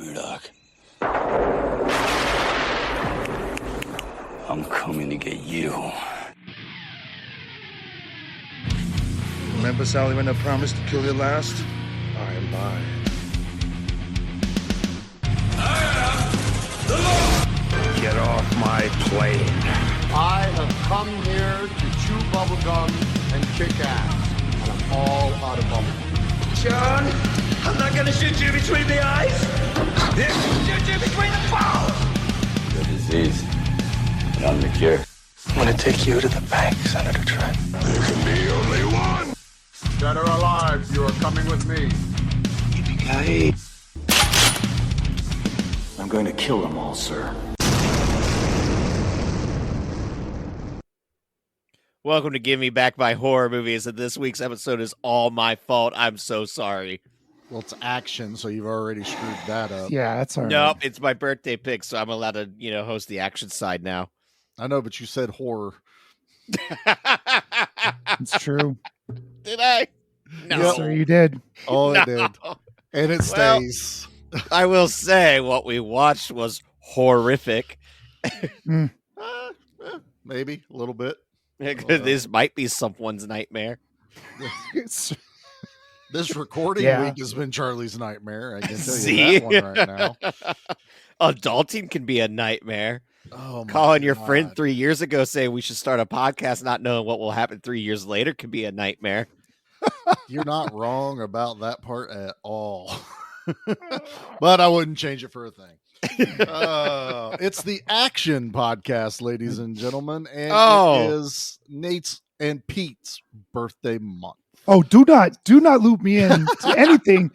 Murdoch. I'm coming to get you. Remember, Sally, when I promised to kill you last? I lied. Get off my plane. I have come here to chew bubblegum and kick ass. And I'm all out of bubblegum. John, I'm not gonna shoot you between the eyes. Shoot you between the balls. The disease. And I'm the cure. I'm gonna take you to the bank, Senator Trent. There can be only one. Dead or alive, you are coming with me. Yippee-ki-yay. I'm going to kill them all, sir. Welcome to Give Me Back My Horror Movies, and this week's episode is all my fault. I'm so sorry. Well, it's action, so you've already screwed that up. Yeah, that's all right. Nope, it's my birthday pick, so I'm allowed to, host the action side now. I know, but you said horror. It's true. Did I? No. Yes, sir, you did. Oh, No. it did. And it stays. I will say what we watched was horrific. Maybe a little bit. This might be someone's nightmare. This recording Yeah. week has been Charlie's nightmare. I can tell See? you that one right now. Adulting can be a nightmare. Oh, my Calling your God. friend 3 years ago saying we should start a podcast, not knowing what will happen 3 years later, can be a nightmare. You're not wrong about that part at all. But I wouldn't change it for a thing. It's the Action Podcast, ladies and gentlemen, and it is Nate's and Pete's birthday month. Oh, do not loop me in to anything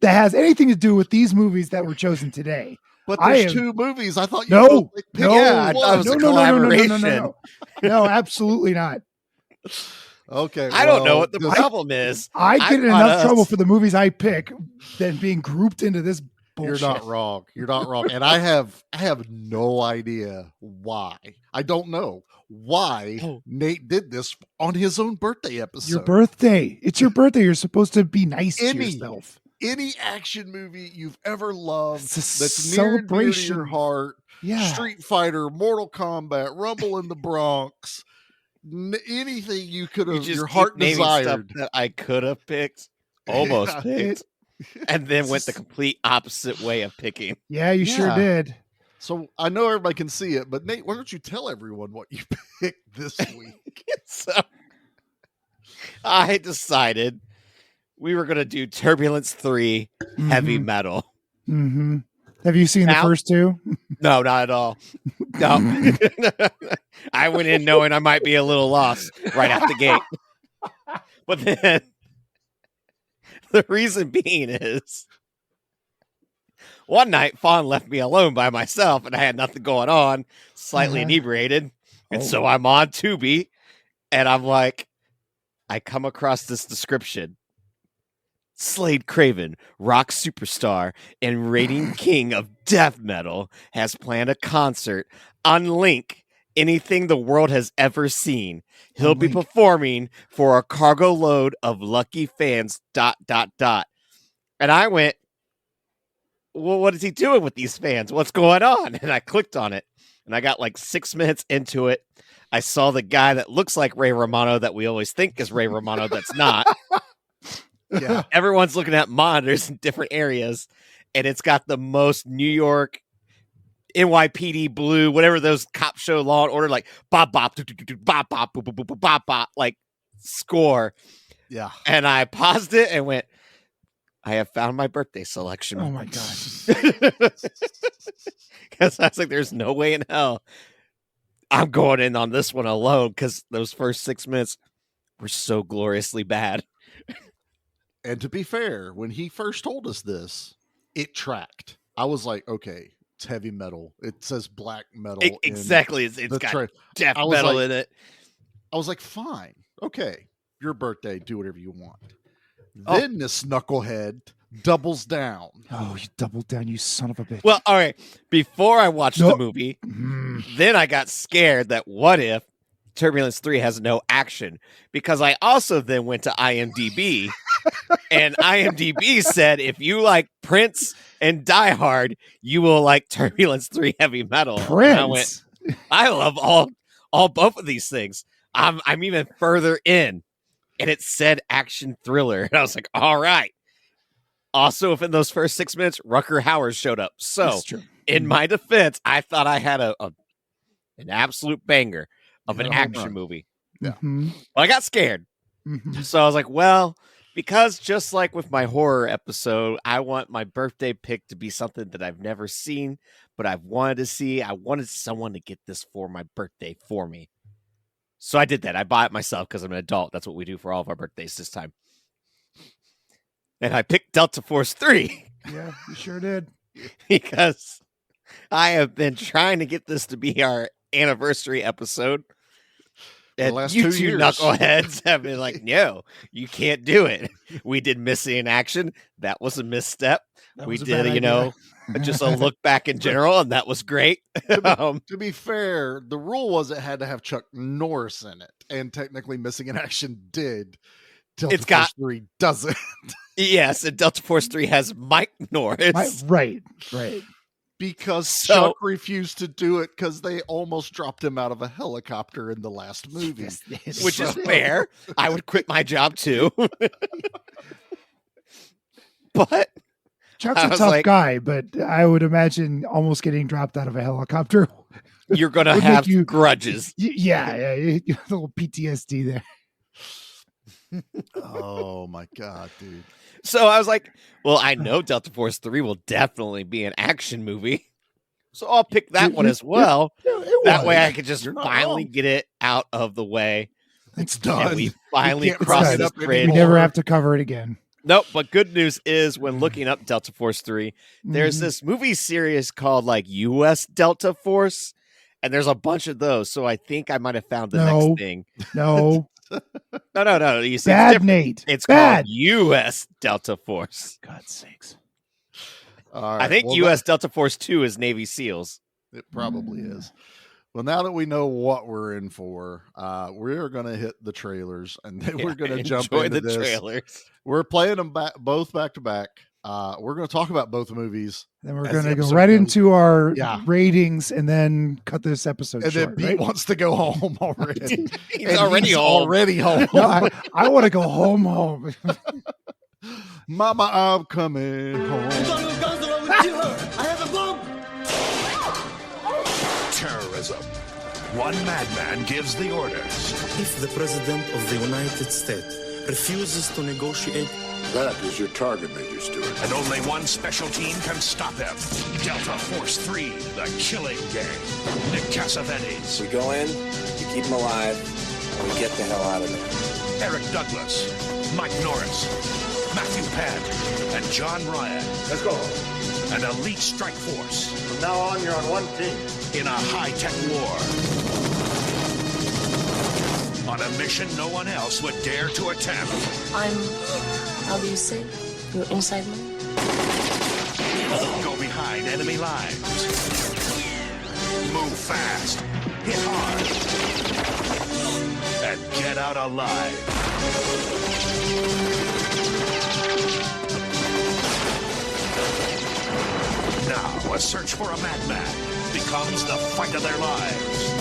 that has anything to do with these movies that were chosen today. But I there's am- two movies. I thought you No, both picked no, Yeah, I thought it was no, a no, no, no, no, no, no, collaboration. no, no, absolutely not. Okay, I don't know what the this- problem is. I get in thought enough us- trouble for the movies I pick than being grouped into this bullshit. You're not wrong. You're not wrong. And I have no idea why. I don't know why Nate did this on his own birthday episode. Your birthday. It's your birthday. You're supposed to be nice to Any- yourself. Any action movie you've ever loved It's a that's near and dear to celebration. your heart, Yeah. Street Fighter, Mortal Kombat, Rumble in the Bronx, anything you could You have, just your keep heart naming stuff desired. that I could have picked, almost Yeah. picked, and then went the complete opposite way of picking. Yeah, you sure Yeah. did. So I know everybody can see it, but Nate, why don't you tell everyone what you picked this week? So I decided we were going to do Turbulence 3 Heavy Mhm. Metal. Mm-hmm. Have you seen Now- the first two? No, not at all. No. I went in knowing I might be a little lost right out the gate. But then the reason being is one night Fawn left me alone by myself and I had nothing going on, slightly Uh-huh. inebriated. And Oh. so I'm on Tubi and I'm like, I come across this description. Slade Craven, rock superstar and reigning king of death metal, has planned a concert unlike anything the world has ever seen. He'll be Unlike. performing for a cargo load of lucky fans, ... And I went, well, what is he doing with these fans? What's going on? And I clicked on it and I got like 6 minutes into it. I saw the guy that looks like Ray Romano that we always think is Ray Romano that's not. Yeah. Everyone's looking at monitors in different areas, and it's got the most New York NYPD Blue, whatever those cop show Law and Order, like bop bop, doo, doo, doo, doo, bop bop, boop, boop, boop, boop, bop bop, like score. Yeah. And I paused it and went, I have found my birthday selection. Oh my god. Because I was like, there's no way in hell I'm going in on this one alone because those first 6 minutes were so gloriously bad. And to be fair, when he first told us this, it tracked. I was like, okay, it's heavy metal. It says black metal. in Exactly. It's the got tra- death I was metal like- in it. I was like, fine. Okay. Your birthday. Do whatever you want. Oh. Then this knucklehead doubles down. Oh, you doubled down, you son of a bitch. Well, all right. Before I watched No. the movie, Mm. then I got scared that what if Turbulence 3 has no action? Because I also then went to IMDb And IMDb said if you like Prince and Die Hard, you will like Turbulence 3 Heavy Metal. And I went, I love all both of these things. I'm even further in, and it said action thriller, and I was like, all right. Also, if in those first 6 minutes, Rucker Hauer showed up. So, in my defense, I thought I had an absolute banger of an action movie. Yeah. But I got scared. So I was like, well, because just like with my horror episode, I want my birthday pick to be something that I've never seen, but I've wanted to see. I wanted someone to get this for my birthday for me. So I did that. I bought it myself because I'm an adult. That's what we do for all of our birthdays this time. And I picked Delta Force 3. Yeah, you sure did. Because I have been trying to get this to be our anniversary episode. And last you 2 two years. knuckleheads have been like, no, you can't do it. We did Missing in Action. That was a misstep. We did, just a look back in general, and that was great. To be fair, the rule was it had to have Chuck Norris in it. And technically Missing in Action did. Delta Force 3 doesn't. Yes, and Delta Force 3 has Mike Norris. Right. Because Chuck refused to do it because they almost dropped him out of a helicopter in the last movie. Which is fair. I would quit my job too. But Chuck's a tough guy, but I would imagine almost getting dropped out of a helicopter. You're going to have grudges. Yeah, a little PTSD there. Oh my God, dude. So I was like, well, I know Delta Force 3 will definitely be an action movie. So I'll pick that one as well. That way I could just finally get it out of the way. It's done. And we finally crossed this bridge. We never have to cover it again. Nope, but good news is when looking up Delta Force 3, there's this movie series called like US Delta Force, and there's a bunch of those. So I think I might have found the next thing. No. No. You see, Bad, Nate. It's Bad. called U.S. Delta Force. God's sakes. All right, I think U.S. Delta Force 2 is Navy SEALs. It probably is. Well, now that we know what we're in for, we're going to hit the trailers, and then we're going to jump into the trailers. We're playing them both back to back. We're going to talk about both movies. Then we're going to go right into our ratings and then cut this episode and short. Then Pete wants to go home already. He's already home. No, I want to go home. Mama, I'm coming home. I have a bomb. Terrorism. One madman gives the orders. If the President of the United States refuses to negotiate, That is your target, Major Stewart. And only one special team can stop him. Delta Force 3, the killing gang. Nick Cassavetes. We go in, we keep him alive, and we get the hell out of there. Eric Douglas, Mike Norris, Matthew Penn, and John Ryan. Let's go. An elite strike force. From now on, you're on one team. In a high-tech war. On a mission no one else would dare to attempt. How do you say? You're inside me? Go behind enemy lines. Move fast. Hit hard. And get out alive. Now, a search for a madman becomes the fight of their lives.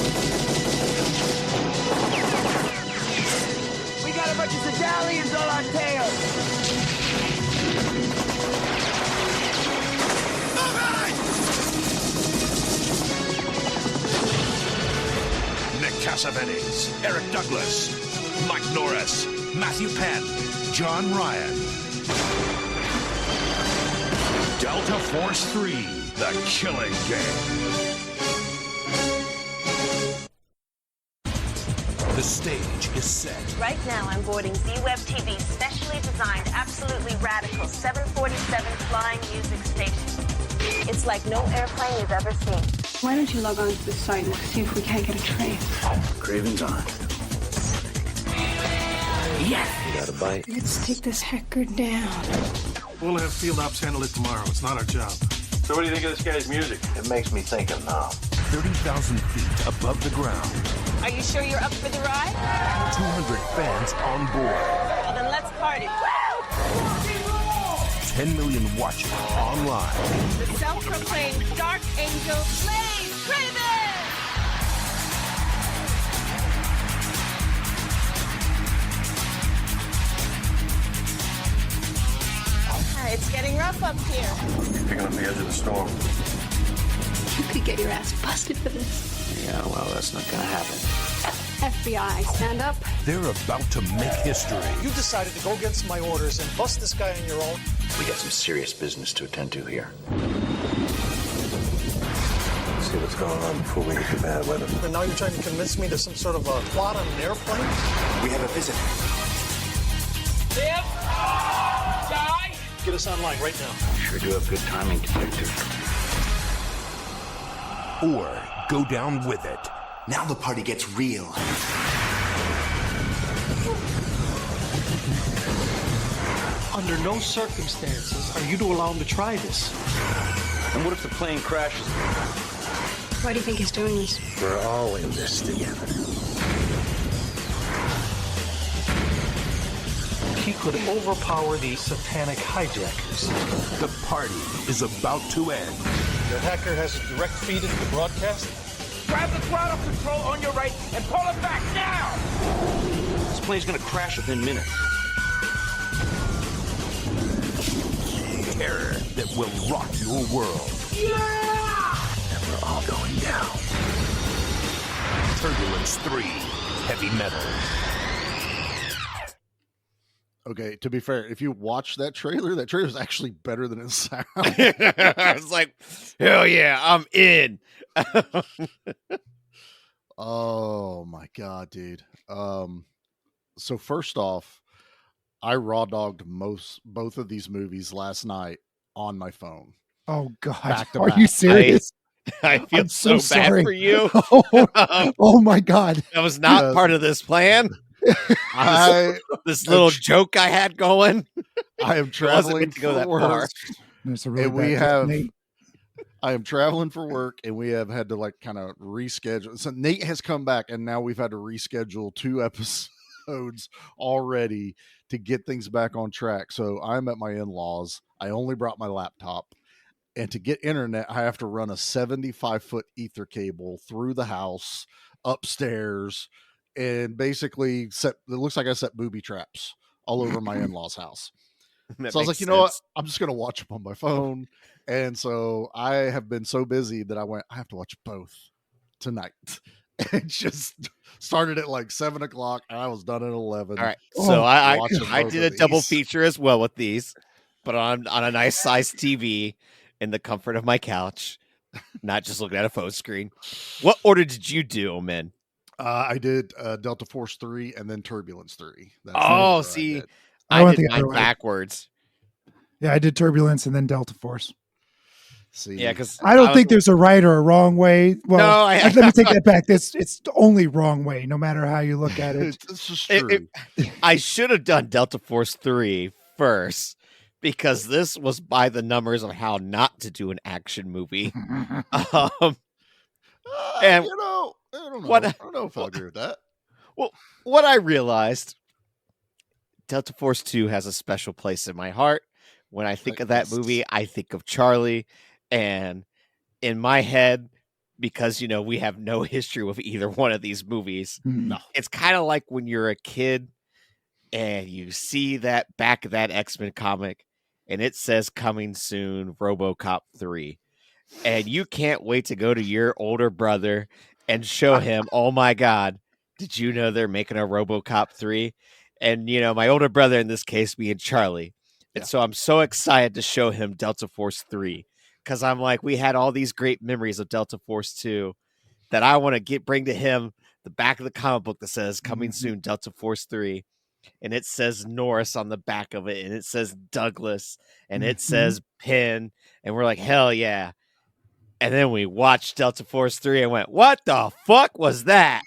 We got a bunch of Italians on our tail. Nick Cassavetes, Eric Douglas, Mike Norris, Matthew Penn, John Ryan. Delta Force 3, the killing game. The stage is set. Right now, I'm boarding Z-Web TV's specially designed, absolutely radical 747 flying music station. It's like no airplane you've ever seen. Why don't you log on to the site and see if we can't get a train? Craven's on. Yes! You got a bite? Let's take this hacker down. We'll have field ops handle it tomorrow. It's not our job. So what do you think of this guy's music? It makes me think of Nam. 30,000 feet above the ground. Are you sure you're up for the ride? 200 fans on board. Well, then let's party. Woo! 10 million watching online. The self-proclaimed Dark Angel Blaze Craven! It's getting rough up here. Picking up the edge of the storm. You could get your ass busted for this. Yeah, well, that's not gonna happen. FBI, stand up. They're about to make history. You decided to go against my orders and bust this guy on your own. We got some serious business to attend to here. See what's going on before we get to bad weather. And now you're trying to convince me there's some sort of a plot on an airplane? We have a visitor. Live! Die! Get us online right now. Sure do have good timing, detective. Or go down with it. Now the party gets real. Under no circumstances are you to allow him to try this. And what if the plane crashes? Why do you think he's doing this? We're all in this together. He could overpower the satanic hijackers. The party is about to end. The hacker has a direct feed into the broadcast. Grab the throttle control on your right and pull it back now! This plane's gonna crash within minutes. Terror that will rock your world. Yeah! And we're all going down. Turbulence 3, Heavy Metal. Okay, to be fair, if you watch that trailer is actually better than it sounds. I was like, hell yeah, I'm in. Oh my god, dude. So first off, I raw dogged both of these movies last night on my phone. Oh god, Back to are back. you serious? I feel I'm so bad sorry. for you. Oh my god, That was not part of this plan. This little joke I had going. I am traveling to go that for far. work. That's a really And we bad have Nate. I am traveling for work, and we have had to like kind of reschedule. So Nate has come back, and now we've had to reschedule 2 episodes already to get things back on track. So I'm at my in-laws. I only brought my laptop, and to get internet, I have to run a 75-foot ether cable through the house, upstairs, and basically it looks like I set booby traps all over my in-laws' house. So I was like, you know what? I'm just going to watch them on my phone. And so I have been so busy that I have to watch both tonight. And just started at like 7 o'clock and I was done at 11. All right. So I watching did both a of double these. feature as well with these, but on a nice sized TV in the comfort of my couch, not just looking at a phone screen. What order did you do, man? I did Delta Force 3 and then Turbulence 3. That's the Oh, order see, I I went did the other mine way. backwards. Yeah, I did Turbulence and then Delta Force. See, Yeah, because I don't think there's a right or a wrong way. Well, No, let me take that back. It's the only wrong way, no matter how you look at it. This is true. I should have done Delta Force 3 first because this was by the numbers of how not to do an action movie. And you know, I don't know. what- I don't know if I'll agree with that. Well, what I realized, Delta Force 2 has a special place in my heart. When I think of that movie, I think of Charlie. And in my head, because, you know, we have no history with either one of these movies, No. it's kind of like when you're a kid and you see that back of that X-Men comic and it says coming soon, RoboCop 3. And you can't wait to go to your older brother and show him, oh my God, did you know they're making a RoboCop 3? And, you know, my older brother in this case being Charlie. And so I'm so excited to show him Delta Force 3 because I'm like, we had all these great memories of Delta Force 2 that I want to bring to him the back of the comic book that says coming soon, Delta Force 3. And it says Norris on the back of it. And it says Douglas. And it says Penn. And we're like, hell yeah. And then we watched Delta Force 3 and went, what the fuck was that?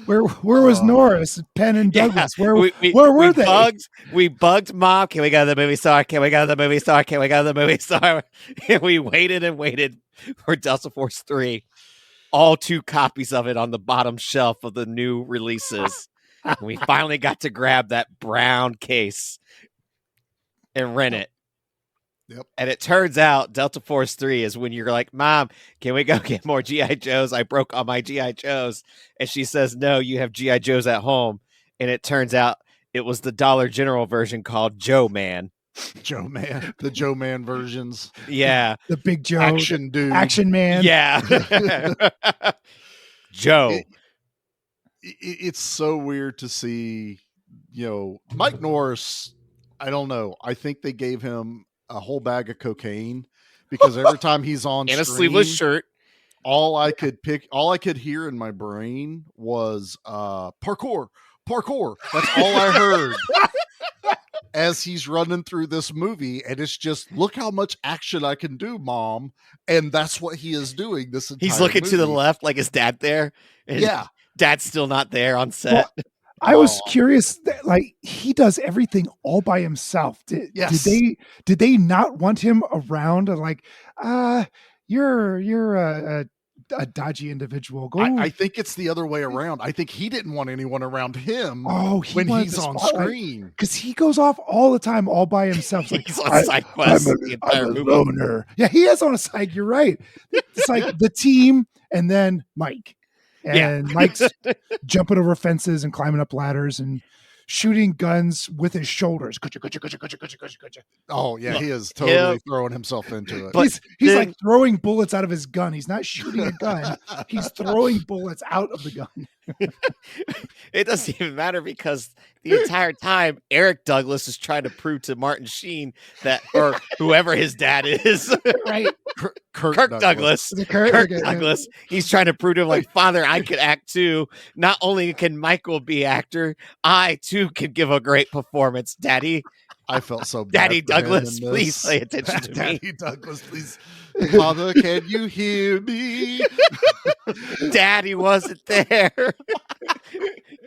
Where was Norris, Penn, and Douglas? Where were they? We bugged Mom. Can we go to the movie store? Can we go to the movie store? Can we go to the movie store? And we waited and waited for Delta Force 3. All 2 copies of it on the bottom shelf of the new releases. We finally got to grab that brown case and rent it. Yep. And it turns out Delta Force 3 is when you're like, Mom, can we go get more G.I. Joes? I broke all my G.I. Joes. And she says, no, you have G.I. Joes at home. And it turns out it was the Dollar General version called Joe Man. Joe Man. The Joe Man versions. Yeah. The Big Joe. Action dude. Action Man. Yeah. Joe. It's so weird to see, Mike Norris. I don't know. I think they gave him a whole bag of cocaine because every time he's on and screen, a sleeveless shirt, all I could hear in my brain was parkour. That's all I heard as he's running through this movie, and it's just, look how much action I can do, Mom. And that's what he is doing this entire He's looking movie. to the left like his dad there. And yeah. Dad's still not there on set. Well, I was curious, like he does everything all by himself. Did they not want him around? Like, you're a dodgy individual. Go. I think it's the other way around. I think he didn't want anyone around him. When he's on screen, because he goes off all the time, all by himself. Like, he's on side quest the entire I'm a movie. loner. Yeah, he is on a side. You're right. It's like the team, and then Mike. And Mike's jumping over fences and climbing up ladders and shooting guns with his shoulders. Oh yeah, he is totally throwing himself into it. But he's like throwing bullets out of his gun. He's not shooting a gun. He's throwing bullets out of the gun. It doesn't even matter because the entire time Eric Douglas is trying to prove to Martin Sheen that, or whoever his dad is, right? Kirk Douglas. Kirk Douglas. He's trying to prove to him, like, Father, I could act too. Not only can Michael be actor, I too can give a great performance. Daddy, I felt so bad. Daddy Douglas, please pay attention to me. Daddy Douglas, please. Father, can you hear me? Daddy wasn't there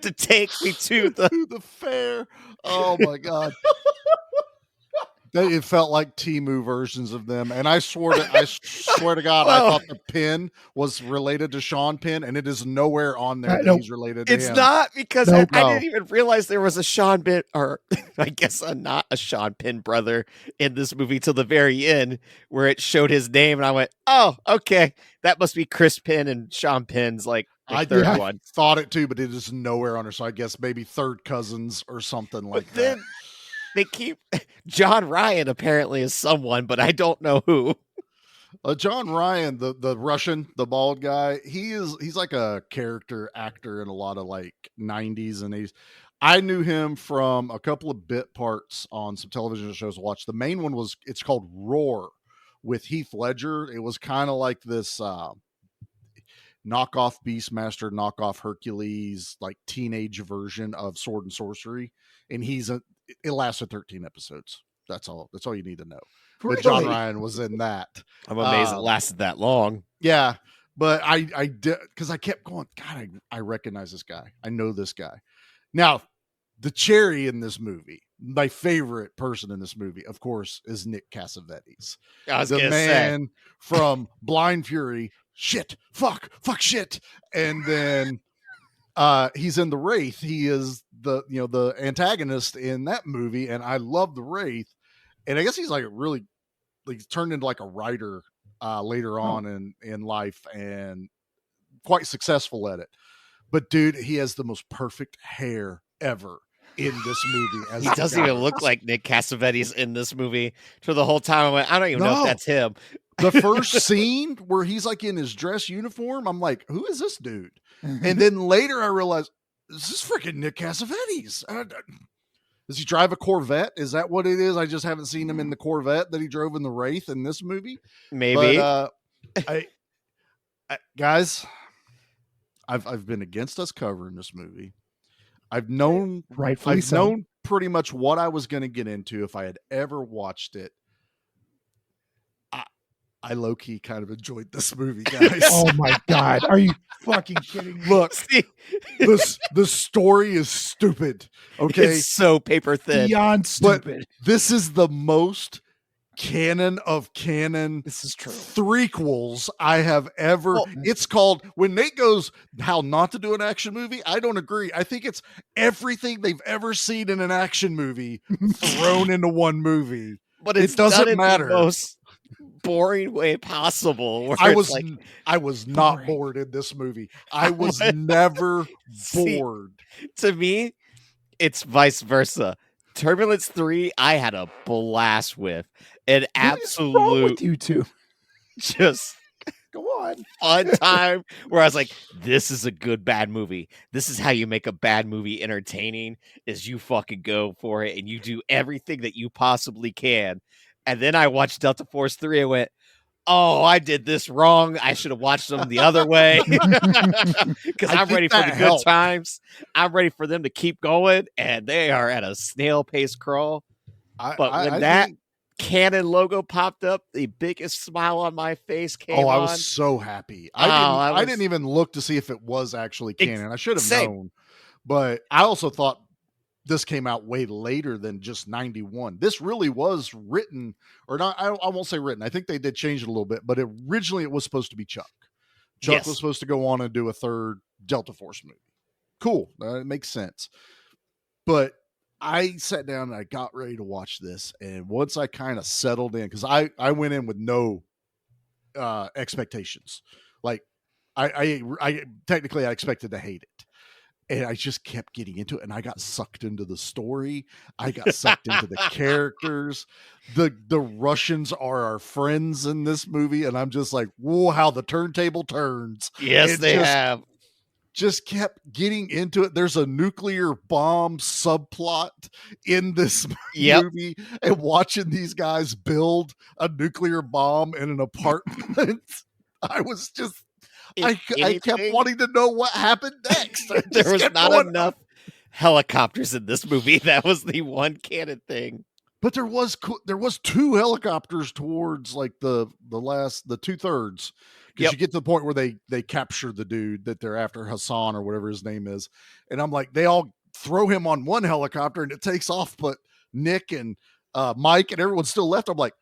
to take me to the fair. Oh my God. It felt like Temu versions of them, and I swear to God, I thought the Penn was related to Sean Penn, and it is nowhere on there that he's related to him. It's not, because No. I didn't even realize there was a Sean Penn, or I guess not a Sean Penn brother in this movie till the very end, where it showed his name, and I went, "Oh, okay, that must be Chris Penn and Sean Penn's like the third one." Thought it too, but it is nowhere on there. So I guess maybe third cousins or something like that. Then they keep John Ryan apparently is someone, but I don't know who. John Ryan, the Russian, the bald guy, he's like a character actor in a lot of like 90s and 80s. I knew him from a couple of bit parts on some television shows I watched. The main one it's called Roar with Heath Ledger. It was kind of like this knockoff Beastmaster, knockoff Hercules, like teenage version of Sword and Sorcery. And it lasted 13 episodes. That's all you need to know. Really? But John Ryan was in that. I'm amazed it lasted that long. Yeah. But I did, because I kept going, God, I recognize this guy. I know this guy. Now, the cherry in this movie, my favorite person in this movie, of course, is Nick Cassavetes. The man from Blind Fury, shit, fuck, shit. And then he's in The Wraith. He is the antagonist in that movie, and I love The Wraith. And I guess he's like really turned into like a writer later on in life, and quite successful at it. But dude, he has the most perfect hair ever in this movie. He doesn't even look like Nick Cassavetes in this movie. For the whole time I went, I don't even know if that's him. The first scene where he's like in his dress uniform, I'm like, who is this dude? And then later I realized, this is freaking Nick Cassavetes. Does he drive a Corvette? Is that what it is? I just haven't seen him in the Corvette that he drove in The Wraith in this movie. Maybe. But, I guys, I've been against us covering this movie. I've known pretty much what I was going to get into if I had ever watched it. I low-key kind of enjoyed this movie, guys. Oh my God. Are you fucking kidding me? Look, the story is stupid. Okay. It's so paper thin. Beyond stupid. But this is the most canon of canon. This is true. Threequels I have ever. It's called, when Nate goes how not to do an action movie, I don't agree. I think it's everything they've ever seen in an action movie thrown into one movie. But it doesn't matter. The most boring way possible. Where I was not bored in this movie. I was never bored. To me, it's vice versa. Turbulence 3, I had a blast with. An absolute what's wrong with you two? Just go on. Fun time where I was like, this is a good bad movie. This is how you make a bad movie entertaining, is you fucking go for it and you do everything that you possibly can. And then I watched Delta Force 3 and went, oh, I did this wrong. I should have watched them the other way. Because I'm ready for the good times. I'm ready for them to keep going, and they are at a snail pace crawl. But when that Canon logo popped up, the biggest smile on my face came on. I was so happy. I didn't even look to see if it was actually Canon. I should have known. But I also thought this came out way later than just 91. This really was written, or not. I won't say written. I think they did change it a little bit, but originally it was supposed to be Chuck. Chuck was supposed to go on and do a third Delta Force movie. Cool. It makes sense. But I sat down and I got ready to watch this. And once I kind of settled in, because I went in with no expectations. Like I technically I expected to hate it. And I just kept getting into it, and I got sucked into the story. I got sucked into the characters. The Russians are our friends in this movie, and I'm just like, whoa, how the turntable turns. Yes, they have. Just kept getting into it. There's a nuclear bomb subplot in this movie, and watching these guys build a nuclear bomb in an apartment. I was just... I kept wanting to know what happened next. There was not enough helicopters in this movie. That was the one canon thing. But there was 2 helicopters towards like the 2/3. Because you get to the point where they capture the dude that they're after, Hassan or whatever his name is. And I'm like, they all throw him on one helicopter and it takes off, but Nick and Mike and everyone's still left. I'm like,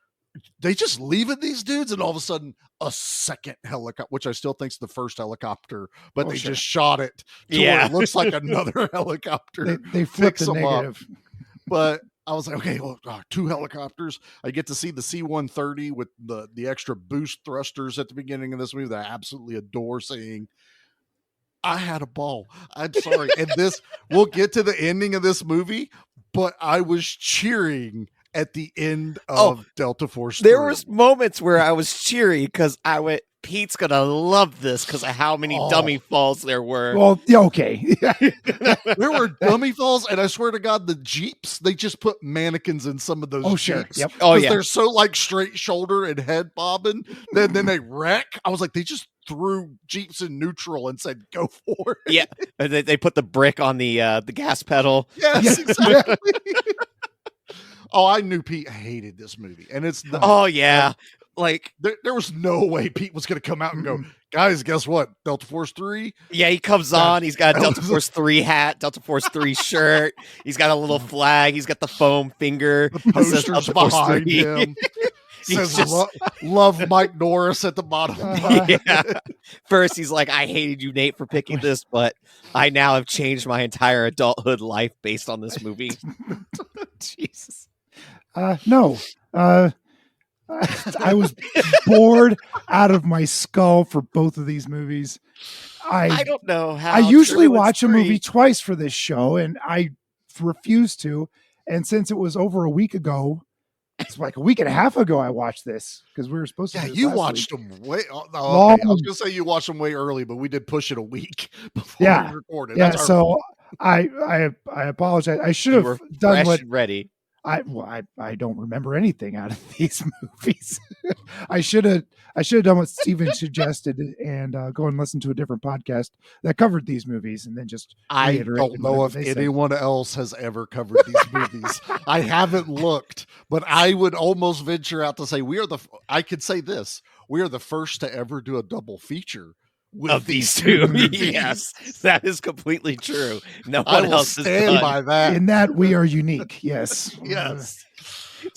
they just leaving these dudes, and all of a sudden a second helicopter, which I still think's the first helicopter, but they just shot it to where it looks like another helicopter. They flipped the negative. But I was like, okay, well, 2 helicopters. I get to see the C-130 with the extra boost thrusters at the beginning of this movie that I absolutely adore seeing. I had a ball. I'm sorry. And we'll get to the ending of this movie, but I was cheering at the end of Delta Force 3. There was moments where I was cheery because I went, Pete's gonna love this because of how many dummy falls there were. Well, yeah, okay. There were dummy falls, and I swear to God, the Jeeps, they just put mannequins in some of those Jeeps. Yep. Because they're so like straight shoulder and head bobbing. Then they wreck. I was like, they just threw Jeeps in neutral and said, go for it. Yeah. And they put the brick on the gas pedal. Yes, exactly. I knew Pete hated this movie, and it's like there was no way Pete was going to come out and go, guys, guess what? Delta Force 3. Yeah, he comes on. He's got a Delta Force 3 hat, Delta Force 3 shirt. He's got a little flag. He's got the foam finger. The posters behind him. Says love Mike Norris at the bottom. First, he's like, I hated you, Nate, for picking this, but I now have changed my entire adulthood life based on this movie. Jesus. No. I was bored out of my skull for both of these movies. I don't know how. I usually watch a movie twice for this show, and I refuse to. And since it was over a week ago, it's like a week and a half ago I watched this because we were supposed to. Yeah, do you last watched week. them way. I was going to say you watched them way early, but we did push it a week before we recorded. Yeah, That's so I apologize. I should have done what ready. I don't remember anything out of these movies. I should have done what Steven suggested and go and listen to a different podcast that covered these movies and then just I don't know if anyone else has ever covered these movies. I haven't looked, but I would almost venture out to say we are the first to ever do a double feature of these two movies. Yes, that is completely true. No one else has stand by that. In that we are unique. Yes. Yes.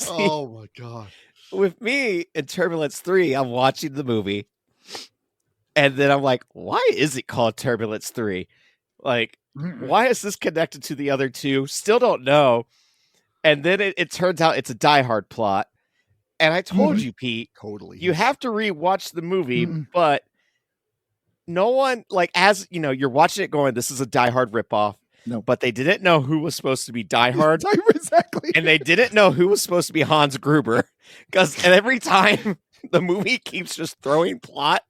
Oh my God. with me in Turbulence 3, I'm watching the movie, and then I'm like, why is it called Turbulence 3? Like, why is this connected to the other two? Still don't know. And then it turns out it's a Die Hard plot. And I told you, Pete, totally. You have to rewatch the movie, but no one, like, as you know, you're watching it going, this is a Die Hard ripoff. No. But they didn't know who was supposed to be Die Hard. Exactly. And they didn't know who was supposed to be Hans Gruber. Because every time the movie keeps just throwing plot,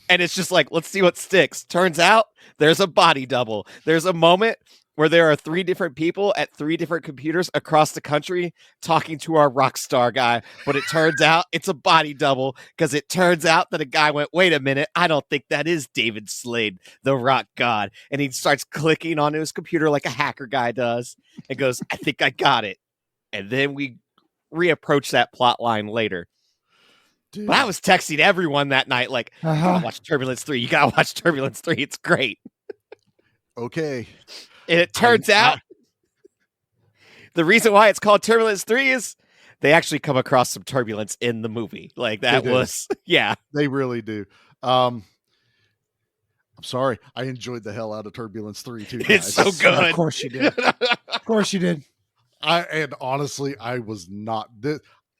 and it's just like, let's see what sticks. Turns out there's a body double. There's a moment where there are 3 different people at 3 different computers across the country talking to our rock star guy. But it turns out it's a body double because it turns out that a guy went, wait a minute, I don't think that is David Slade, the rock god. And he starts clicking onto his computer like a hacker guy does and goes, I think I got it. And then we reapproach that plot line later. Dude. But I was texting everyone that night, like, you gotta watch Turbulence 3. You gotta watch Turbulence 3. It's great. Okay. And it turns out the reason why it's called Turbulence 3 is they actually come across some turbulence in the movie. Like, that was, yeah. They really do. I'm sorry. I enjoyed the hell out of Turbulence 3, too, guys. It's so good. Of course you did. Of course you did. And honestly, I was not...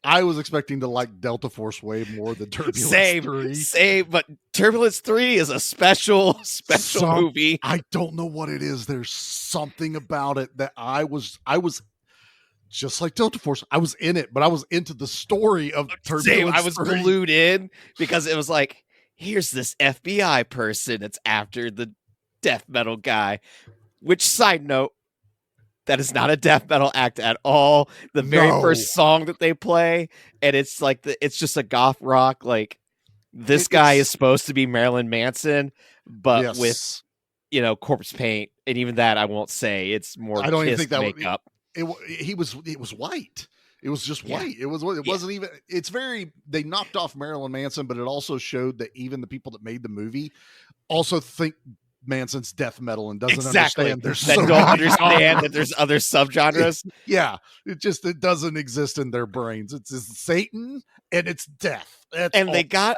I was expecting to like Delta Force way more than Turbulence 3. Same, but Turbulence 3 is a special movie. I don't know what it is. There's something about it that I was just like Delta Force. I was in it, but I was into the story of Turbulence 3. I was glued in because it was like, here's this FBI person that's after the death metal guy. Which, side note, that is not a death metal act at all. The very first song that they play, and it's like it's just a goth rock. Like, this guy is supposed to be Marilyn Manson, but with corpse paint, and even that I won't say. It's more. I don't even Kiss think that makeup. It was white. It was just white. It wasn't even. It's very. They knocked off Marilyn Manson, but it also showed that even the people that made the movie also think Manson's death metal and doesn't understand that there's other subgenres. Yeah, it doesn't exist in their brains. It's Satan and it's death. And they got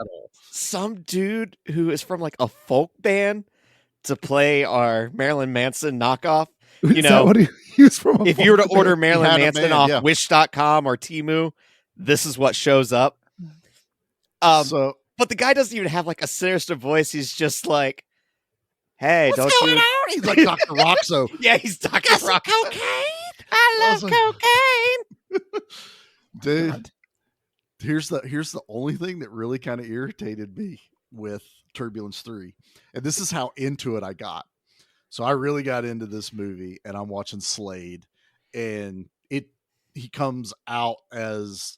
some dude who is from like a folk band to play our Marilyn Manson knockoff. You know, what he was from. If you were to order Marilyn Manson off Wish.com or Temu, this is what shows up. But the guy doesn't even have like a sinister voice. He's just like, hey, what's going on? He's like Dr. Roxo. Yeah, he's Dr. Roxo. Cocaine? I love cocaine. Dude, here's the only thing that really kind of irritated me with Turbulence 3. And this is how into it I got. So I really got into this movie, and I'm watching Slade, and he comes out as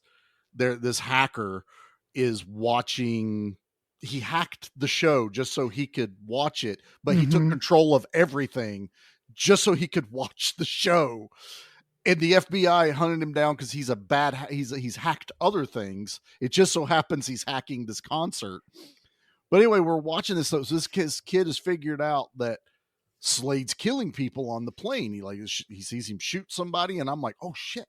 this hacker is watching. He hacked the show just so he could watch it, but he took control of everything just so he could watch the show. And the FBI hunted him down because he's he's hacked other things. It just so happens he's hacking this concert. But anyway, we're watching this. So this kid has figured out that Slade's killing people on the plane. He sees him shoot somebody, and I'm like, oh shit!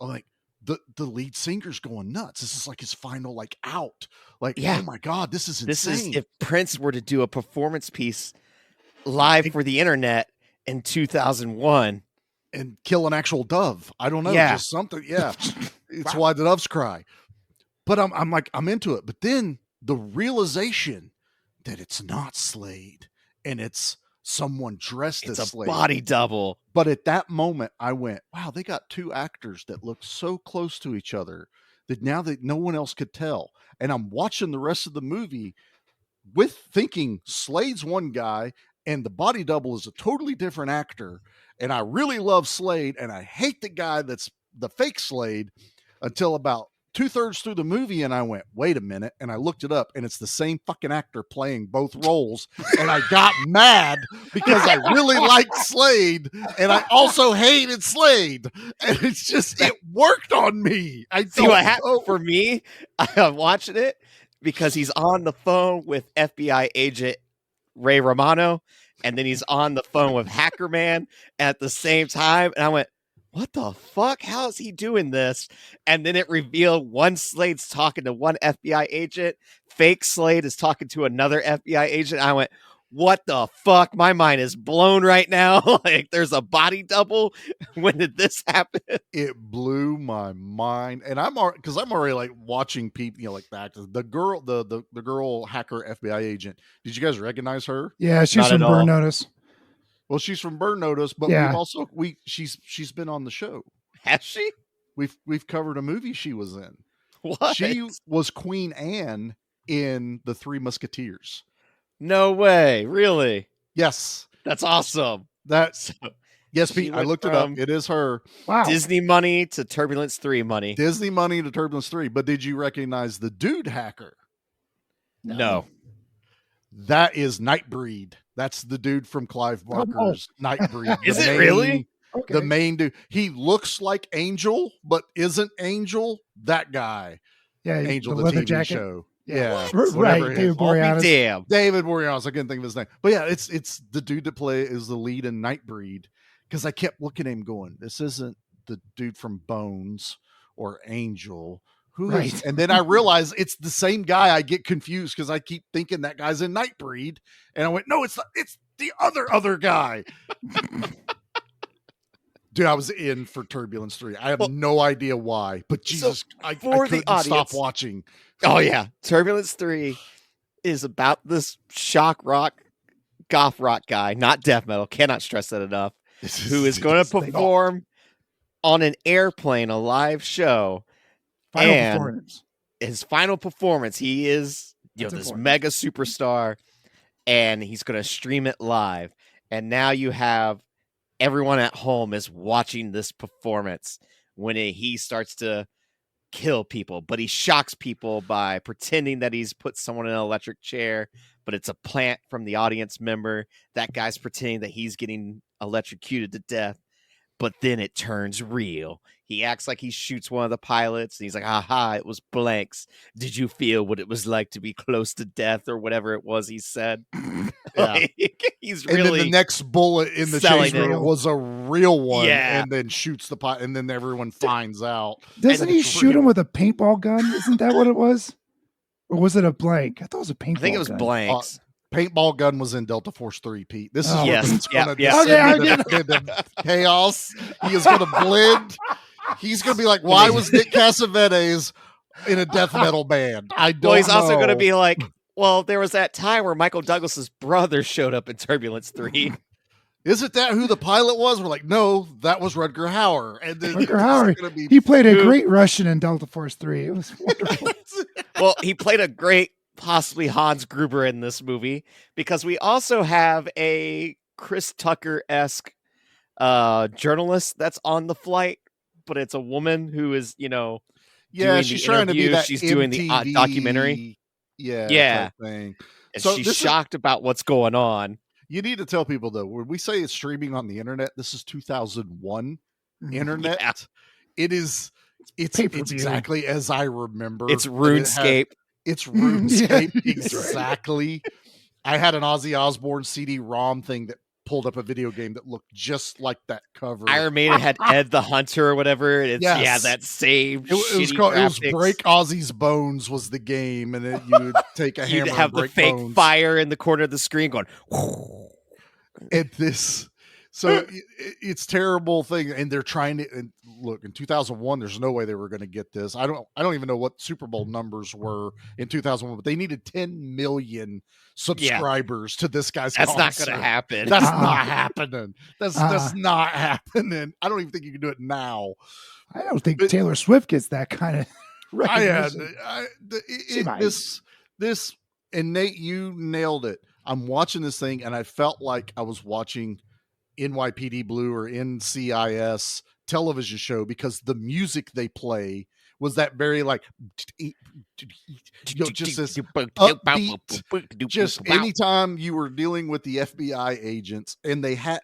I'm like, the lead singer's going nuts. This is like his final out. Oh my god, this is insane. This is if Prince were to do a performance piece live for the internet in 2001 and kill an actual dove. I don't know, just something. Yeah, it's why the doves cry. But I'm like, I'm into it. But then the realization that it's not Slade and it's someone dressed as Slade. It's a body double. But at that moment, I went, wow, they got 2 actors that look so close to each other that now that no one else could tell. And I'm watching the rest of the movie with thinking Slade's one guy and the body double is a totally different actor. And I really love Slade, and I hate the guy that's the fake Slade until about 2/3 through the movie, and I went, wait a minute, and I looked it up, and it's the same fucking actor playing both roles, and I got mad because I really liked Slade, and I also hated Slade, and it's just, it worked on me. I see what happened for me. I'm watching it because he's on the phone with FBI agent Ray Romano, and then he's on the phone with Hacker Man at the same time, and I went, what the fuck? How is he doing this? And then it revealed one Slade's talking to one FBI agent. Fake Slade is talking to another FBI agent. I went, what the fuck? My mind is blown right now. Like, there's a body double. When did this happen? It blew my mind, and I'm already like watching people, like the actors. The girl, the girl hacker FBI agent. Did you guys recognize her? Yeah, she's from Burn Notice. Well, she's from Burn Notice, but she's been on the show. Has she? We've covered a movie she was in. What? She was Queen Anne in The Three Musketeers. No way. Really? Yes. That's awesome. Yes, Pete, I looked it up. It is her. Wow. Disney money to Turbulence 3 money. Disney money to Turbulence 3. But did you recognize the dude hacker? No. That is Nightbreed. That's the dude from Clive Barker's Nightbreed. Is it really? Okay. The main dude. He looks like Angel, but isn't Angel. That guy. Yeah, Angel, the leather TV jacket. show. Yeah. Whatever Right, it David is. Boreanaz. Damn. David Boreanaz. I couldn't think of his name. But yeah, it's the dude that is the lead in Nightbreed. Because I kept looking at him going, this isn't the dude from Bones or Angel. Who is? Right. And then I realized it's the same guy. I get confused because I keep thinking that guy's in Nightbreed. And I went, no, it's the other guy. Dude, I was in for Turbulence 3. I have no idea why, but Jesus, I couldn't stop watching. Oh, yeah. Turbulence 3 is about this shock rock, goth rock guy, not death metal, cannot stress that enough, who is going to perform on an airplane, a live show. Performance. His final performance, he is this mega superstar, and he's going to stream it live. And now you have everyone at home is watching this performance when he starts to kill people, but he shocks people by pretending that he's put someone in an electric chair, but it's a plant from the audience member. That guy's pretending that he's getting electrocuted to death, but then it turns real. He acts like he shoots one of the pilots, and he's like, aha, it was blanks. Did you feel what it was like to be close to death, or whatever it was he said? Like, he's really. And then the next bullet in the selling chamber was a real one, Yeah. and then shoots the pilot, and then everyone finds out. Doesn't he shoot him with a paintball gun? Isn't that what it was? Or was it a blank? I thought it was a paintball gun. I think it was blanks. Paintball gun was in Delta Force 3, Pete. This is Oh. what Yes. he's going to Yep. into chaos. He is going to blend. He's going to be like, why was Nick Cassavetes in a death metal band? I don't know. Well, he's also going to be like, well, there was that time where Michael Douglas's brother showed up in Turbulence 3. Isn't that who the pilot was? We're like, no, that was Rutger Hauer. And then Rutger Hauer. Gonna be He played a great Russian in Delta Force 3. It was wonderful. Well, he played a great, possibly Hans Gruber in this movie, because we also have a Chris Tucker-esque journalist that's on the flight, but it's a woman who is, doing she's the trying to be interview. that She's doing the MTV, documentary. type thing. And So she's this is- shocked about what's going on. You need to tell people though, when we say it's streaming on the internet, this is 2001 internet. Yeah. It's pay-per-view. exactly as I remember. It's that RuneScape. It's RuneScape. Yeah, Exactly. I had an Ozzy Osbourne CD-ROM thing that pulled up a video game that looked just like that cover. Iron Maiden had Ed the Hunter or whatever. And it's Yes. that same. It was shitty called. It was graphics. Break Ozzy's Bones was the game, and you would take a hammer You'd have and the break fake bones. fire in the corner of the screen going. At this. So it's terrible thing, and they're trying to and look in 2001. There's no way they were going to get this. I don't even know what Super Bowl numbers were in 2001, but they needed 10 million subscribers to this guy's. That's not concert. going to happen. That's not happening. That's not happening. I don't even think you can do it now. I don't think Taylor Swift gets that kind of recognition. This and Nate, you nailed it. I'm watching this thing, and I felt like I was watching NYPD Blue or NCIS television show because the music they play was that very like just this upbeat. Just anytime you were dealing with the FBI agents, and they had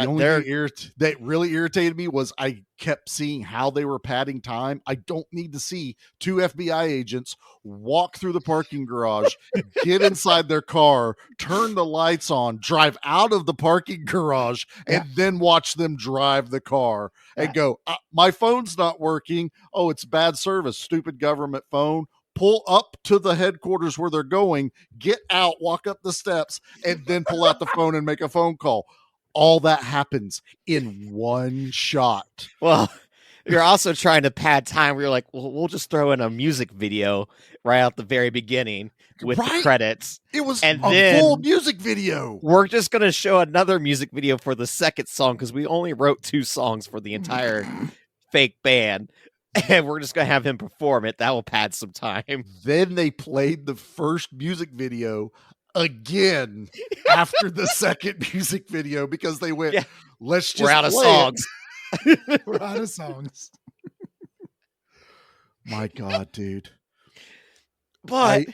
The only thing that really irritated me was I kept seeing how they were padding time. I don't need to see two FBI agents walk through the parking garage, get inside their car, turn the lights on, drive out of the parking garage, and then watch them drive the car and go, my phone's not working. Oh, it's bad service. Stupid government phone. Pull up to the headquarters where they're going, get out, walk up the steps, and then pull out the phone and make a phone call. All that happens in one shot. Well, you're also trying to pad time where you're like, well, we'll just throw in a music video right out the very beginning with the credits. It was and a full music video. We're just going to show another music video for the second song because we only wrote 2 songs for the entire fake band. And we're just going to have him perform it. That will pad some time. Then they played the first music video again after the second music video because they went, let's just we're out of songs. We're out of songs. My God, dude. But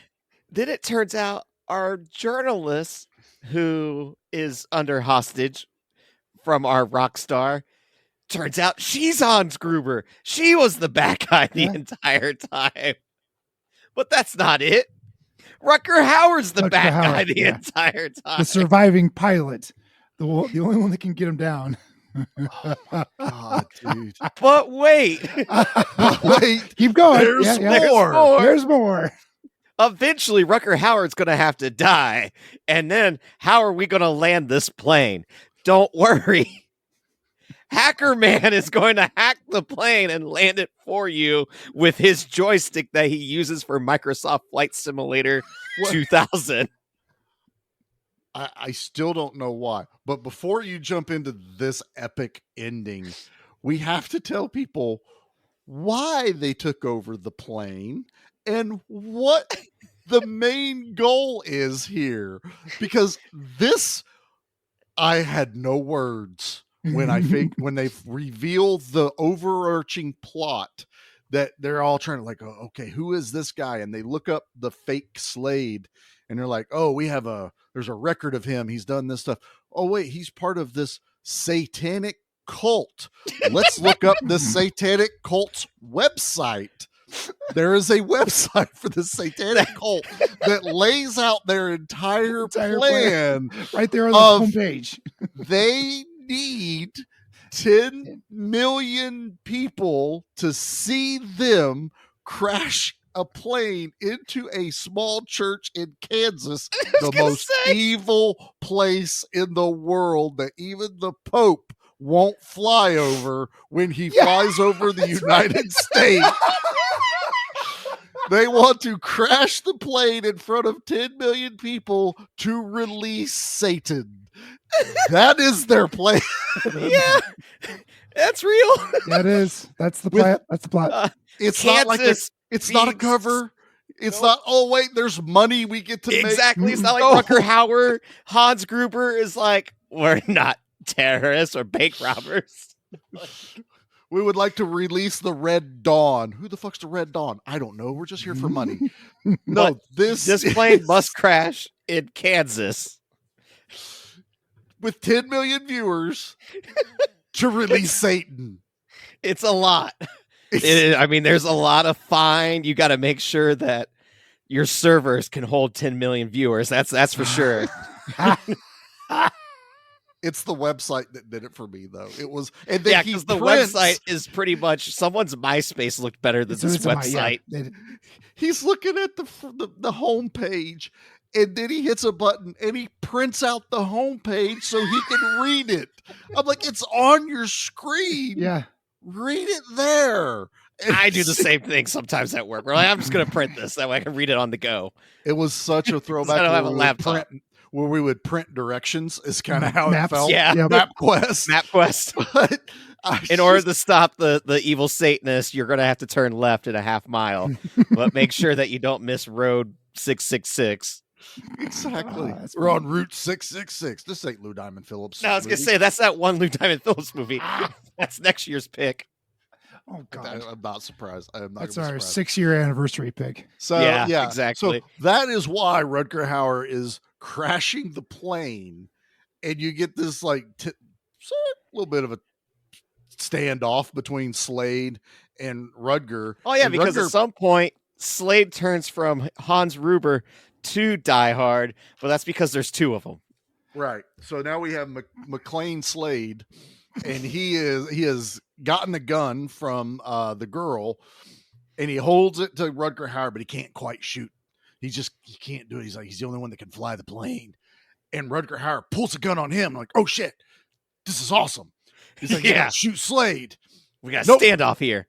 then it turns out our journalist, who is under hostage from our rock star, turns out she's Hans Gruber. She was the bad guy the entire time. But that's not it. Rutger Hauer's the bad guy the entire time. The surviving pilot. The only one that can get him down. Oh my God, dude. But wait. Keep going. There's more. There's more. Eventually, Rutger Hauer's going to have to die. And then, how are we going to land this plane? Don't worry. Hacker Man is going to hack the plane and land it for you with his joystick that he uses for Microsoft Flight Simulator 2000. I still don't know why. But before you jump into this epic ending, we have to tell people why they took over the plane and what the main goal is here. Because this, I had no words. When they reveal the overarching plot that they're all trying to like, oh, okay, who is this guy? And they look up the fake Slade and they're like, oh, there's a record of him. He's done this stuff. Oh, wait, he's part of this satanic cult. Let's look up the satanic cult's website. There is a website for the satanic cult that lays out their entire plan right there on the homepage. They need 10 million people to see them crash a plane into a small church in Kansas, the most evil place in the world that even the Pope won't fly over when he flies over the United States. They want to crash the plane in front of 10 million people to release Satan. That is their plan. Yeah, that's real. That is. That's the plan. That's the plot. It's not like it's not a cover. It's not, oh, wait, there's money we get to make. Exactly. It's not like Rutger Hauer. Hans Gruber is like, we're not terrorists or bank robbers. We would like to release the Red Dawn. Who the fuck's the Red Dawn? I don't know. We're just here for money. No, this plane must crash in Kansas with 10 million viewers to release Satan. It's a lot. There's a lot of fine. You got to make sure that your servers can hold 10 million viewers. That's for sure. It's the website that did it for me, though. It was, and then because the website is pretty much someone's MySpace looked better than this website. He's looking at the home page, and then he hits a button and he prints out the home page so he can read it. I'm like, it's on your screen. Yeah, read it there. And I do the same thing sometimes at work. We're like, I'm just going to print this that way I can read it on the go. It was such a throwback. I don't have a laptop. Where we would print directions is kind of how it felt. Yeah. MapQuest. But in order to stop the evil Satanist, you're going to have to turn left in a half mile. But make sure that you don't miss road 666. Exactly. We're on Route 666. This ain't Lou Diamond Phillips. No, I was going to say, that's that one Lou Diamond Phillips movie. That's next year's pick. Oh, God. I'm not surprised. I am not. That's our 6-year anniversary pick. So, yeah, exactly. So that is why Rutger Hauer is crashing the plane, and you get this like little bit of a standoff between Slade and Rutger. Oh yeah, and because at some point Slade turns from Hans Gruber to Die Hard, but that's because there's two of them. Right. So now we have McLean Slade, and he has gotten a gun from the girl, and he holds it to Rutger Hauer, but he can't quite shoot. He can't do it. He's the only one that can fly the plane. And Rutger Hauer pulls a gun on him. Like, oh shit, this is awesome. He's like, yeah, shoot Slade. We got a standoff here.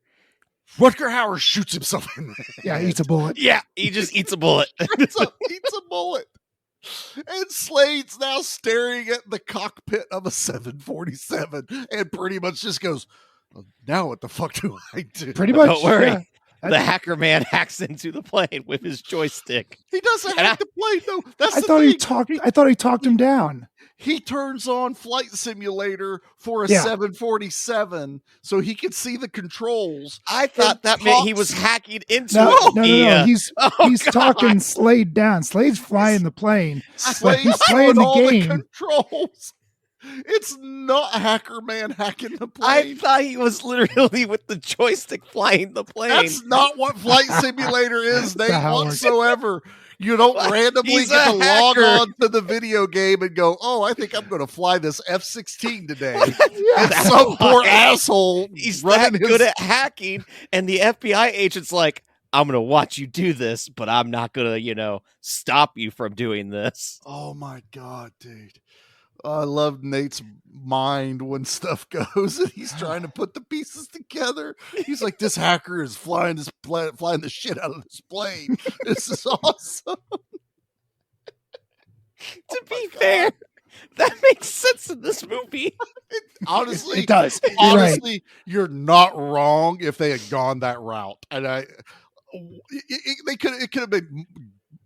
Rutger Hauer shoots himself in the Yeah, eats a bullet. Yeah, he just eats a bullet. eats a bullet. And Slade's now staring at the cockpit of a 747 and pretty much just goes, now what the fuck do I do? Pretty much. Don't worry. Yeah. The hacker man hacks into the plane with his joystick. He doesn't hack the plane, though. I thought he talked him down. He turns on Flight Simulator for a 747 so he could see the controls. I thought that meant he was hacking into No. it. He's talking Slade down. Slade's flying the plane. But he's playing the all game. The controls. It's not Hacker Man hacking the plane. I thought he was literally with the joystick flying the plane. That's not what Flight Simulator is, Nate, whatsoever. You don't randomly get to log on to the video game and go, oh, I think I'm going to fly this F-16 today. And some poor asshole He's running that good at hacking, and the FBI agent's like, I'm going to watch you do this, but I'm not going to, stop you from doing this. Oh, my God, dude. I love Nate's mind when stuff goes and he's trying to put the pieces together. He's like, this hacker is flying the shit out of this plane. This is awesome. To be fair, that makes sense in this movie. Honestly, it does. Honestly, you're not wrong if they had gone that route. And it could have been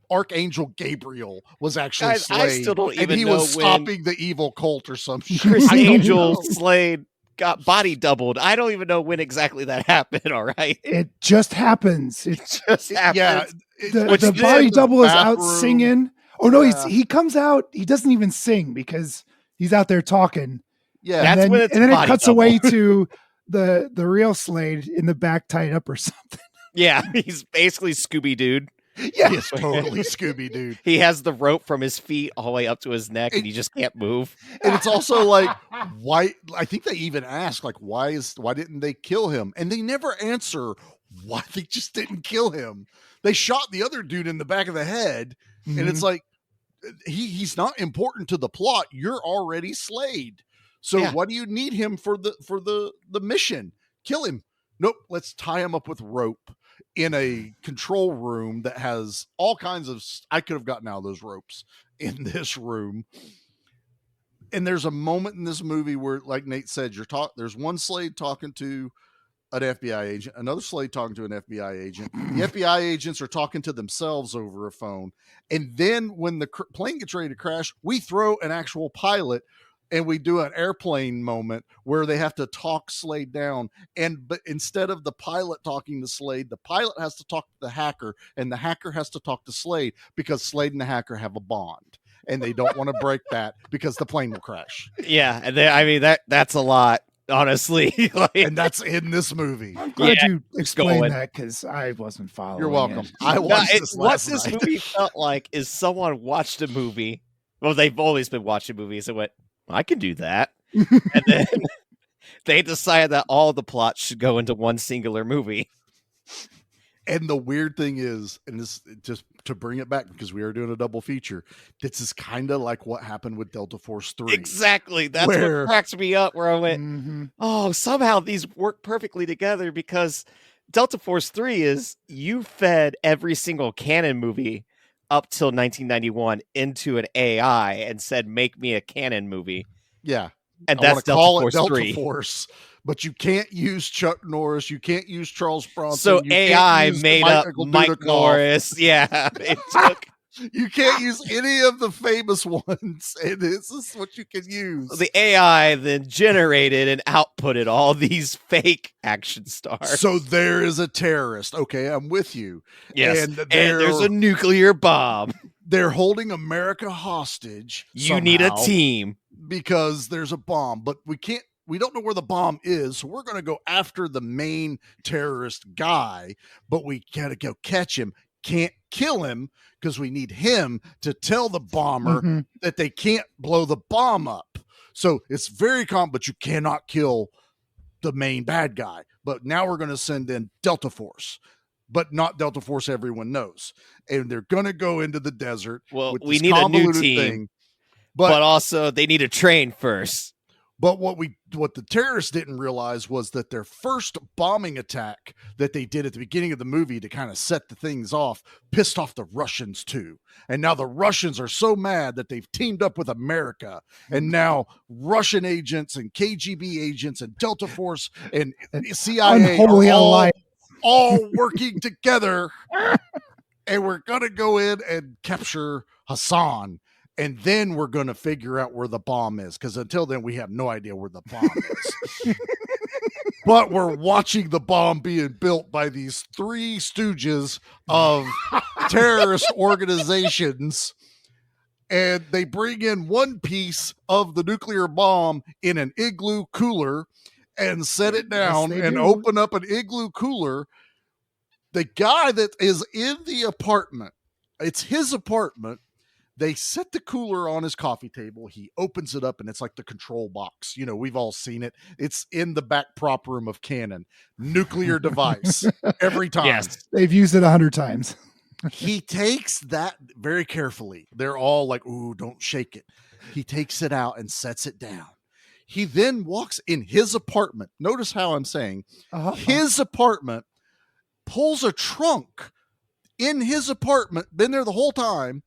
Archangel Gabriel was actually Slade, I still don't even and he know was stopping the evil cult or some shit. Chris Angel Slade got body doubled. I don't even know when exactly that happened. All right, it just happens. It just happens. Yeah, the body double is out singing. Oh no, he comes out. He doesn't even sing because he's out there talking. Yeah, that's when and then it cuts away to the real Slade in the back tied up or something. Yeah, he's basically Scooby Dude. Yeah, he's totally Scooby Dude. He has the rope from his feet all the way up to his neck, and he just can't move. And it's also like, why? I think they even ask, like, why didn't they kill him? And they never answer why they just didn't kill him. They shot the other dude in the back of the head, and it's like, he's not important to the plot. You're already Slade. So what do you need him for the mission? Kill him. Nope. Let's tie him up with rope in a control room that has all kinds of, I could have gotten out of those ropes in this room. And there's a moment in this movie where, like Nate said, there's one Slade talking to an FBI agent, another Slade talking to an FBI agent. The FBI agents are talking to themselves over a phone. And then when the plane gets ready to crash, we throw an actual pilot and we do an airplane moment where they have to talk Slade down. But instead of the pilot talking to Slade, the pilot has to talk to the hacker, and the hacker has to talk to Slade because Slade and the hacker have a bond, and they don't want to break that because the plane will crash. Yeah, and that's a lot, honestly. And that's in this movie. I'm glad you explained that because I wasn't following. You're welcome. It. I watched this last night. What this movie felt like is someone watched a movie. Well, they've always been watching movies and went, I can do that. And then they decided that all the plots should go into one singular movie. And the weird thing is, and this just to bring it back because we are doing a double feature, this is kind of like what happened with Delta Force 3. Exactly. That's what cracks me up, where I went, oh, somehow these work perfectly together, because Delta Force 3 is, you fed every single canon movie up till 1991 into an AI and said, make me a canon movie. Yeah. And that's Delta Force 3. Force, but you can't use Chuck Norris. You can't use Charles Bronson. So AI made up Mike Norris. Yeah. It took... You can't use any of the famous ones. And this is what you can use. The AI then generated and outputted all these fake action stars. So there is a terrorist. Okay, I'm with you. Yes. And there's a nuclear bomb. They're holding America hostage. You need a team. because there's a bomb, but we don't know where the bomb is, so we're going to go after the main terrorist guy, but we got to go catch him. Can't kill him because we need him to tell the bomber that they can't blow the bomb up. So it's very common, but you cannot kill the main bad guy. But now we're going to send in Delta Force, but not Delta Force everyone knows. And they're going to go into the desert. Well, with we this need a new convoluted team, but also they need to train first. But what the terrorists didn't realize was that their first bombing attack that they did at the beginning of the movie to kind of set the things off pissed off the Russians too. And now the Russians are so mad that they've teamed up with America. And now Russian agents and KGB agents and Delta Force and CIA are all working together. And we're going to go in and capture Hassan. And then we're going to figure out where the bomb is. Because until then, we have no idea where the bomb is. But we're watching the bomb being built by these three stooges of terrorist organizations. And they bring in one piece of the nuclear bomb in an igloo cooler and set it down and open up an igloo cooler. The guy that is in the apartment, it's his apartment. They set the cooler on his coffee table. He opens it up, and it's like the control box. You know, we've all seen it. It's in the back prop room of Canon. Nuclear device every time. Yes, they've used it 100 times. He takes that very carefully. They're all like, ooh, don't shake it. He takes it out and sets it down. He then walks in his apartment. Notice how I'm saying his apartment, pulls a trunk in his apartment, been there the whole time,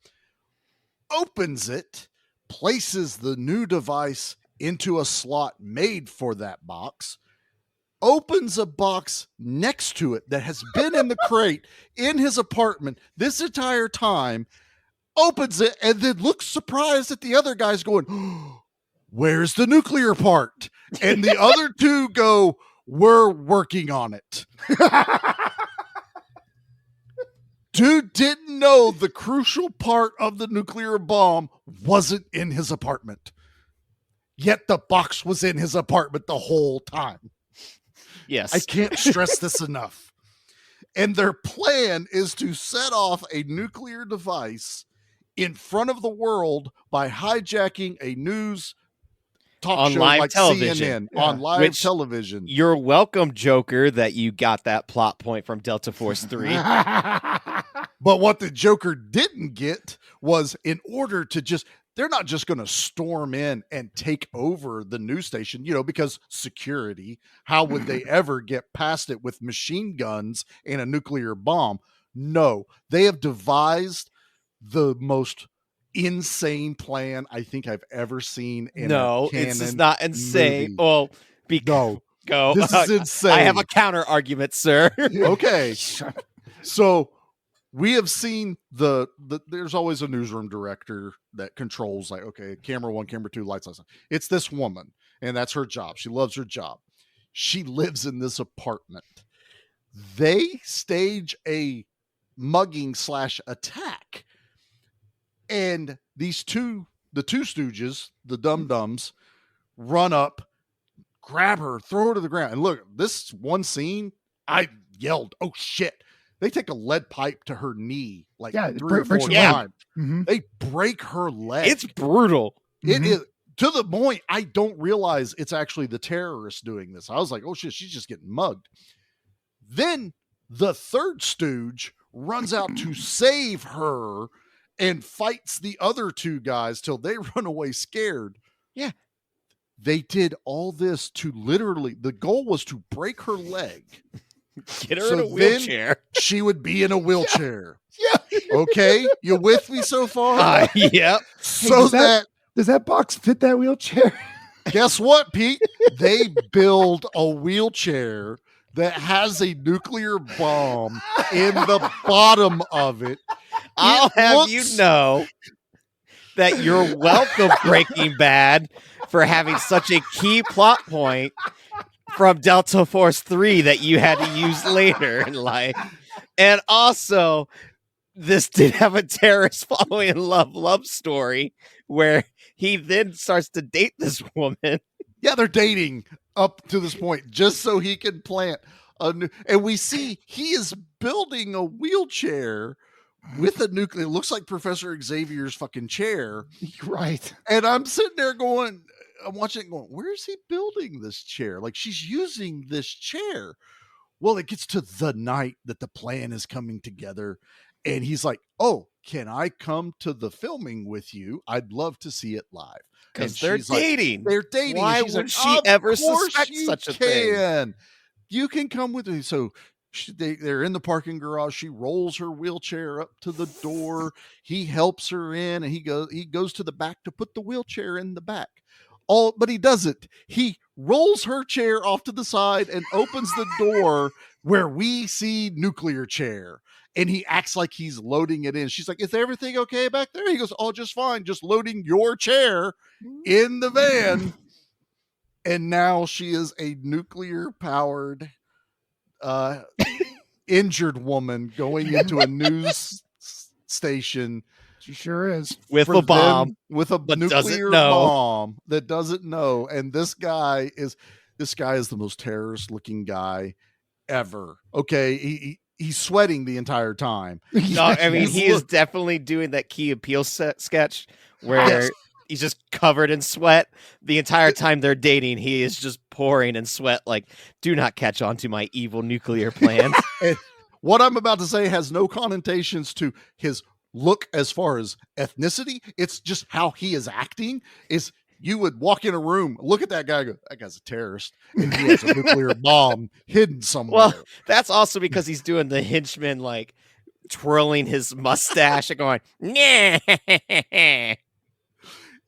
opens it, places the new device into a slot made for that box, opens a box next to it that has been in the crate in his apartment this entire time, opens it, and then looks surprised at the other guys going, oh, where's the nuclear part? And the other two go, we're working on it. Dude didn't know the crucial part of the nuclear bomb wasn't in his apartment. Yet the box was in his apartment the whole time. Yes. I can't stress this enough. And their plan is to set off a nuclear device in front of the world by hijacking a news talk on show live like television. CNN, on live television. You're welcome, Joker, that you got that plot point from Delta Force 3. But what the Joker didn't get was, in order to just, they're not just going to storm in and take over the news station, you know, because security, how would they ever get past it with machine guns and a nuclear bomb? No, they have devised the most insane plan I think I've ever seen in a canon this is not insane. movie. Well, go. This is insane. I have a counter argument, sir. Okay. So we have seen there's always a newsroom director that controls, like, okay, camera 1, camera 2, lights on. It's this woman, and that's her job. She loves her job. She lives in this apartment. They stage a mugging / attack. And the two stooges, the dum-dums, run up, grab her, throw her to the ground. And look, this one scene, I yelled, oh shit. They take a lead pipe to her knee like 3 or 4 times. Mm-hmm. They break her leg. It's brutal. It is, to the point I don't realize it's actually the terrorists doing this. I was like, oh shit, she's just getting mugged. Then the third stooge runs out to save her and fights the other two guys till they run away scared. Yeah. They did all this to literally, the goal was to break her leg. Get her in a wheelchair. She would be in a wheelchair. Yeah. Okay. You with me so far? Yep. So does that box fit that wheelchair? Guess what, Pete? They build a wheelchair that has a nuclear bomb in the bottom of it. I'll have you know that you're welcome, Breaking Bad, for having such a key plot point from Delta Force 3 that you had to use later in life. And also, this did have a terrorist following love story where he then starts to date this woman. Yeah, they're dating up to this point just so he can plant a new. And we see he is building a wheelchair with a nuclear. It looks like Professor Xavier's fucking chair. Right. And I'm sitting there going, I'm watching it going, where is he building this chair? Like, she's using this chair. Well, it gets to the night that the plan is coming together. And he's like, oh, can I come to the filming with you? I'd love to see it live. Because they're dating. They're dating. Why and she's would like, she of ever course suspect you such a thing? can. You can come with me. So they're in the parking garage. She rolls her wheelchair up to the door. He helps her in, and he goes to the back to put the wheelchair in the back. But he doesn't. He rolls her chair off to the side and opens the door where we see nuclear chair. And he acts like he's loading it in. She's like, is everything okay back there? He goes, oh, just fine. Just loading your chair in the van. And now she is a nuclear powered injured woman going into a news station. She sure is. With a bomb. With a nuclear bomb that doesn't know. And this guy is the most terrorist looking guy ever. Okay. He's sweating the entire time. No, I mean, he is definitely doing that Key and Peele sketch where he's just covered in sweat the entire time they're dating. He is just pouring in sweat. Like, do not catch on to my evil nuclear plans. What I'm about to say has no connotations to his look as far as ethnicity. It's just how he is acting. You would walk in a room, look at that guy, go, that guy's a terrorist, and he has a nuclear bomb hidden somewhere. Well, that's also because he's doing the henchman, like twirling his mustache and going, yeah.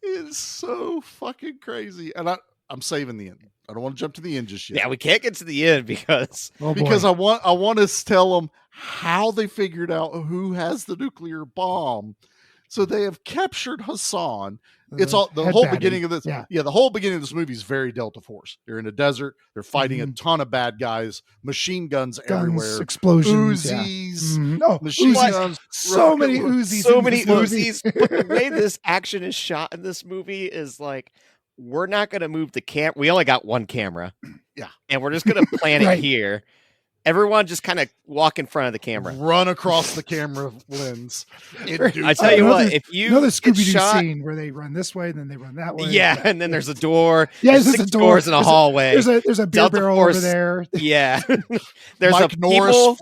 It's so fucking crazy. And I'm saving the end. I don't want to jump to the end just yet. Yeah, we can't get to the end because I want to tell them how they figured out who has the nuclear bomb. So they have captured Hassan. It's all the whole beginning of this. Yeah, the whole beginning of this movie is very Delta Force. They're in a desert. They're fighting a ton of bad guys. Machine guns everywhere. Explosions. Uzis. Machine guns. So many Uzis. So many Uzis. But the way this action is shot in this movie is like, we're not going to move the camera. We only got one camera. Yeah. And we're just going to plant it here. Everyone just kind of walk in front of the camera. Run across the camera lens. I tell you what, if you know the Scooby-Doo scene where they run this way, then they run that way. Yeah, and then there's a door. Yeah, there's 6 doors in a hallway. There's a beer Delta barrel Force, over there. Yeah. There's Mike Norris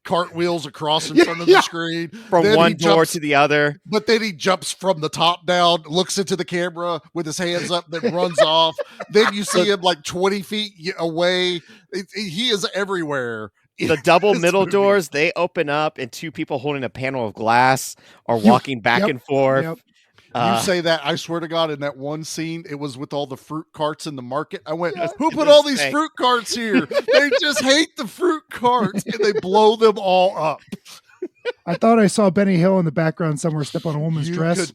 cartwheels across in front of the screen. From then one door to the other. But then he jumps from the top down, looks into the camera with his hands up, then runs off. Then you see him like 20 feet away. He is everywhere. The double middle doors, they open up and 2 people holding a panel of glass are walking back and forth. Yep. You say that, I swear to God, in that one scene, it was with all the fruit carts in the market. I went, who put all these fruit carts here? They just hate the fruit carts and they blow them all up. I thought I saw Benny Hill in the background somewhere step on a woman's dress.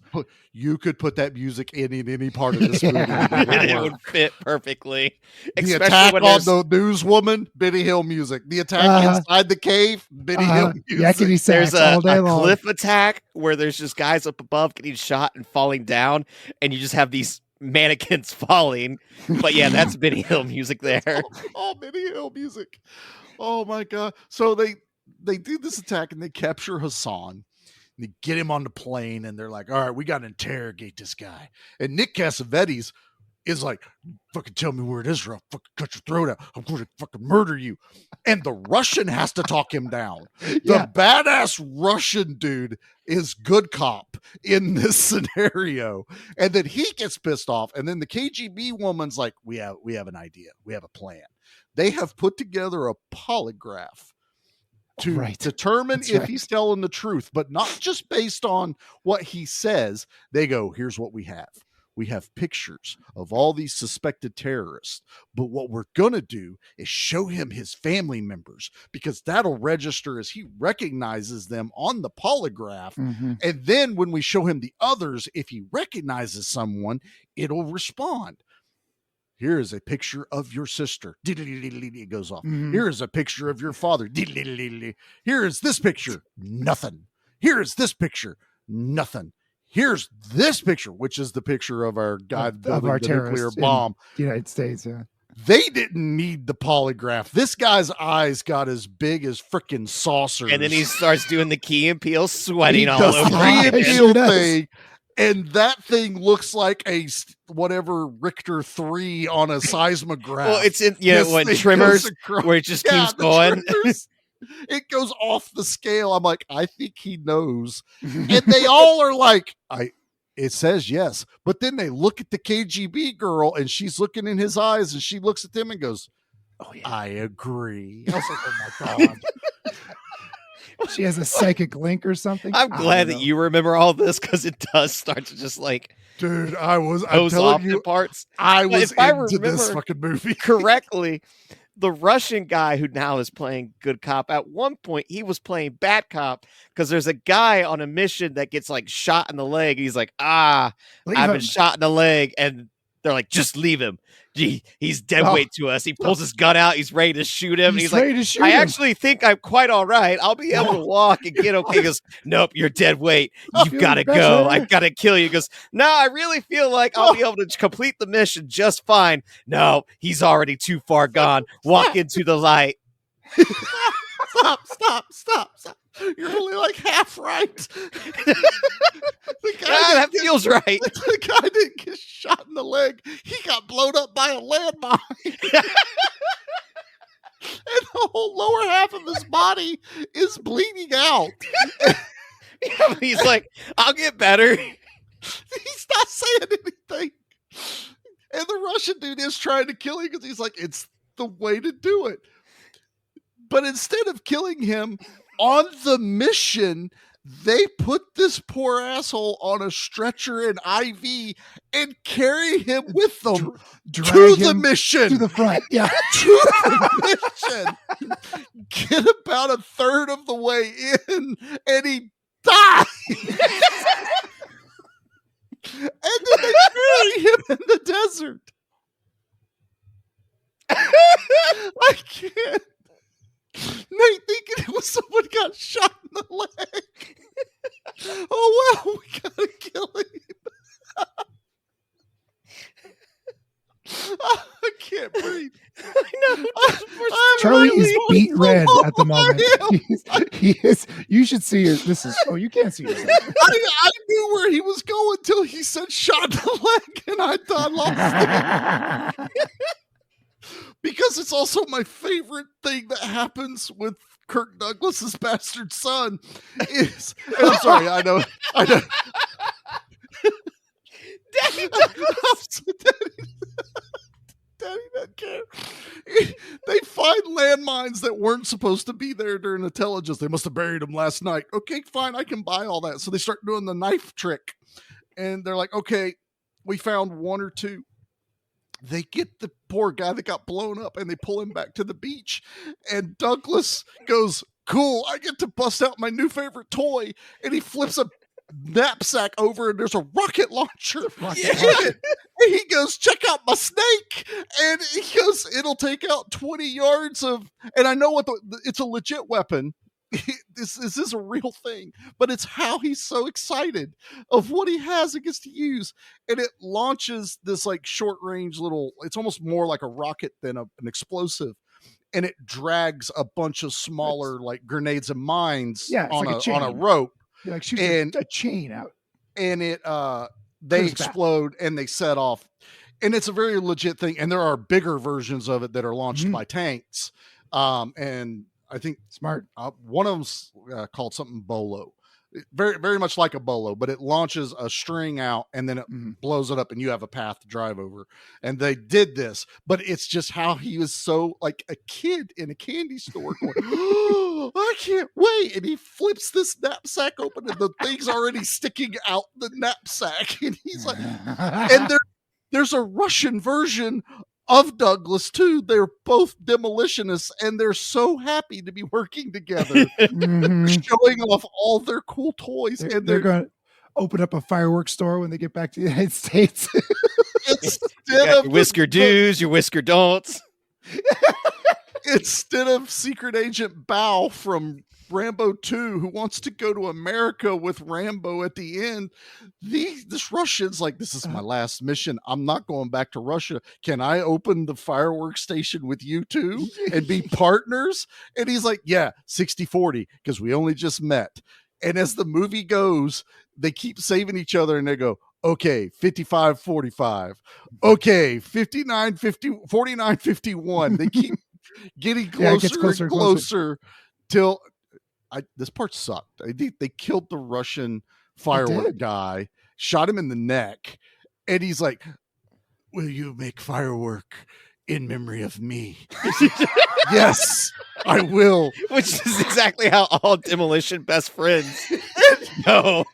You could put that music in any part of this movie. It would fit perfectly. The attack on the newswoman, Benny Hill music. The attack inside the cave, Benny Hill music. There's a cliff attack where there's just guys up above getting shot and falling down, and you just have these mannequins falling. But yeah, that's Benny Hill music there. Oh, Benny Hill music. Oh my God. So they do this attack and they capture Hassan. They get him on the plane and they're like, all right, we got to interrogate this guy. And Nick Cassavetes is like, fucking tell me where it is, or I'll fucking cut your throat out. I'm going to fucking murder you. And the Russian has to talk him down. The badass Russian dude is good cop in this scenario. And then he gets pissed off. And then the KGB woman's like, we have an idea. We have a plan. They have put together a polygraph to determine if he's telling the truth, but not just based on what he says. They go, here's what we have. We have pictures of all these suspected terrorists, but what we're going to do is show him his family members, because that'll register as he recognizes them on the polygraph. And then when we show him the others, if he recognizes someone, it'll respond. Here is a picture of your sister. It goes off. Here is a picture of your father. Here is this picture. Nothing. Here is this picture. Nothing. here's this picture, which is the picture of our guy building our the nuclear terrorists in bomb. the United States. Yeah. They didn't need the polygraph. This guy's eyes got as big as freaking saucers. And then he starts doing the Key and Peele, sweating all does over. the Key and again. Peele thing, and that thing looks like a whatever Richter 3 on a seismograph. Well, it's in This what thing Trimmers, goes across- where it just Yeah, keeps the going. Trimmers, it goes off the scale. I'm like, I think he knows, and they all are like, It says yes, but then they look at the KGB girl, and she's looking in his eyes, and she looks at them and goes, "Oh yeah, I agree." I was like, "Oh my god." She has a psychic link or something. I'm glad that you remember all this because it does start to just like, dude, I'm those telling off you, parts. I But was if I into this remember fucking movie correctly. The Russian guy who now is playing good cop, at one point he was playing bad cop because there's a guy on a mission that gets like shot in the leg. He's like, I've been shot in the leg. And they're like, just leave him. Gee, he's dead weight to us. He pulls his gun out. He's ready to shoot him. He's and ready like, to shoot I him. actually think I'm quite all right. I'll be able to walk and get okay. He goes, nope, you're dead weight. You've got to go. I've got to kill you. He goes, no, I really feel like I'll be able to complete the mission just fine. No, he's already too far gone. Walk into the light. Stop. You're only like half right. That feels right. The guy didn't get shot in the leg. He got blown up by a landmine. And the whole lower half of his body is bleeding out. Yeah, he's like, I'll get better. He's not saying anything. And the Russian dude is trying to kill him because he's like, it's the way to do it. But instead of killing him on the mission, they put this poor asshole on a stretcher and IV and carry him with them to the mission. To the front. Yeah. To the mission. Get about a third of the way in and he dies. And then they bury him in the desert. I can't. Nate thinking it was someone got shot in the leg. Oh well, we gotta kill him. I can't breathe. I know. Charlie is beat red at the moment. He is. You should see it. This is. Oh, you can't see it. I knew where he was going until he said shot in the leg, and I lost it. Because it's also my favorite thing that happens with Kirk Douglas's bastard son is. And I'm sorry, I know. Daddy Douglas. Daddy doesn't care. They find landmines that weren't supposed to be there during intelligence. They must have buried them last night. Okay, fine, I can buy all that. So they start doing the knife trick, and they're like, "Okay, we found one or two." They get the poor guy that got blown up and they pull him back to the beach. And Douglas goes, "Cool, I get to bust out my new favorite toy." And he flips a knapsack over and there's a rocket launcher in it. And he goes, "Check out my snake." And he goes, "It'll take out 20 yards of," and I know what it's a legit weapon. This is a real thing, but it's how he's so excited of what he has and gets to use. And it launches this like short range little, it's almost more like a rocket than an explosive. And it drags a bunch of smaller like grenades and mines on, like on a rope. You like shoot a chain out. And it they explode and they set off. And it's a very legit thing. And there are bigger versions of it that are launched by tanks. And I think smart. One of them's called something Bolo, very, very much like a Bolo, but it launches a string out and then it blows it up and you have a path to drive over. And they did this, but it's just how he was so like a kid in a candy store going, "Oh, I can't wait." And he flips this knapsack open and the thing's already sticking out the knapsack. And he's like, and there's a Russian version of Douglas too. They're both demolitionists and they're so happy to be working together, showing off all their cool toys. They're going to open up a fireworks store when they get back to the United States. You got your whisker do's, your whisker don'ts. instead of Secret Agent Bao from Rambo 2, who wants to go to America with Rambo at the end, this Russian's like, this is my last mission. I'm not going back to Russia. Can I open the fireworks station with you two and be partners? And he's like, yeah, 60-40, because we only just met. And as the movie goes, they keep saving each other and they go, okay, 55-45. Okay, 49-51. They keep getting closer and closer till this part sucked. They killed the Russian firework guy, shot him in the neck, and he's like, will you make firework in memory of me? Yes, I will. Which is exactly how all Demolition best friends go.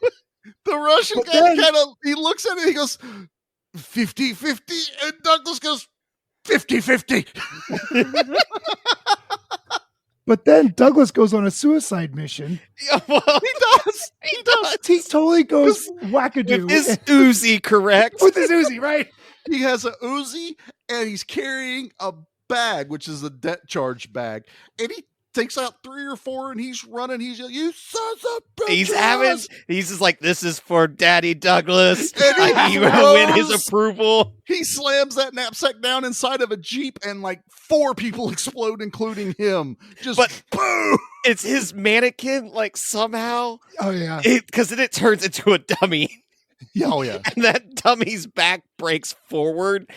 The Russian guy he looks at it, he goes, 50-50, and Douglas goes, 50-50. But then Douglas goes on a suicide mission. Yeah, well, he does. He totally goes wackadoo. With his Uzi, correct? With his Uzi, right? He has a Uzi, and he's carrying a bag, which is a debt charge bag. And he takes out 3 or 4, and he's running. He's yelling, you sons of bitches. He's just like, this is for Daddy Douglas. And he win his approval. He slams that knapsack down inside of a Jeep, and like 4 people explode, including him. Just boom. It's his mannequin, like somehow. Oh yeah. Because then it turns into a dummy. Yeah, oh yeah. And that dummy's back breaks forward.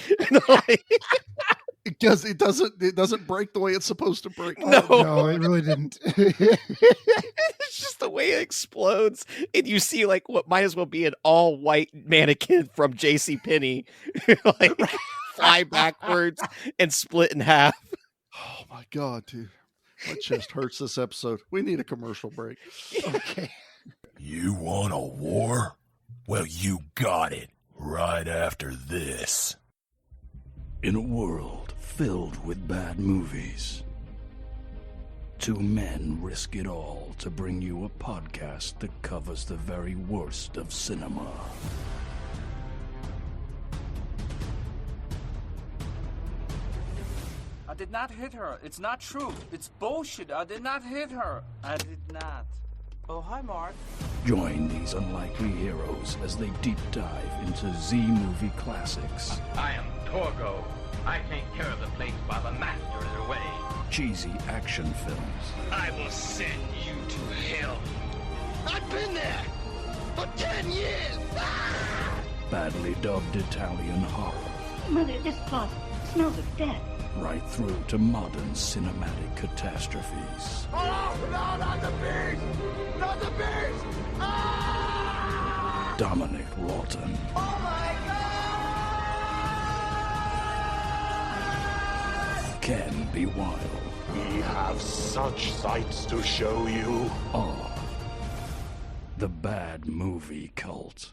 Because it doesn't break the way it's supposed to break. No, it really didn't. It's just the way it explodes, and you see like what might as well be an all white mannequin from JCPenney, like fly backwards and split in half. Oh my god, dude, my chest hurts this episode. We need a commercial break. Okay. You want a war? Well, you got it right after this. In a world filled with bad movies, 2 men risk it all to bring you a podcast that covers the very worst of cinema. I did not hit her. It's not true. It's bullshit. I did not hit her. I did not. Oh, hi, Mark. Join these unlikely heroes as they deep dive into Z-movie classics. I am Torgo. I take care of the place while the master is away. Cheesy action films. I will send you to hell. I've been there for 10 years. Badly dubbed Italian horror. Mother, this cloth smells of death. Right through to modern cinematic catastrophes. Oh, no, not the beast! Not the beast! Ah! Dominic Lawton. Oh my God! Can be wild. We have such sights to show you. Awe. The Bad Movie Cult.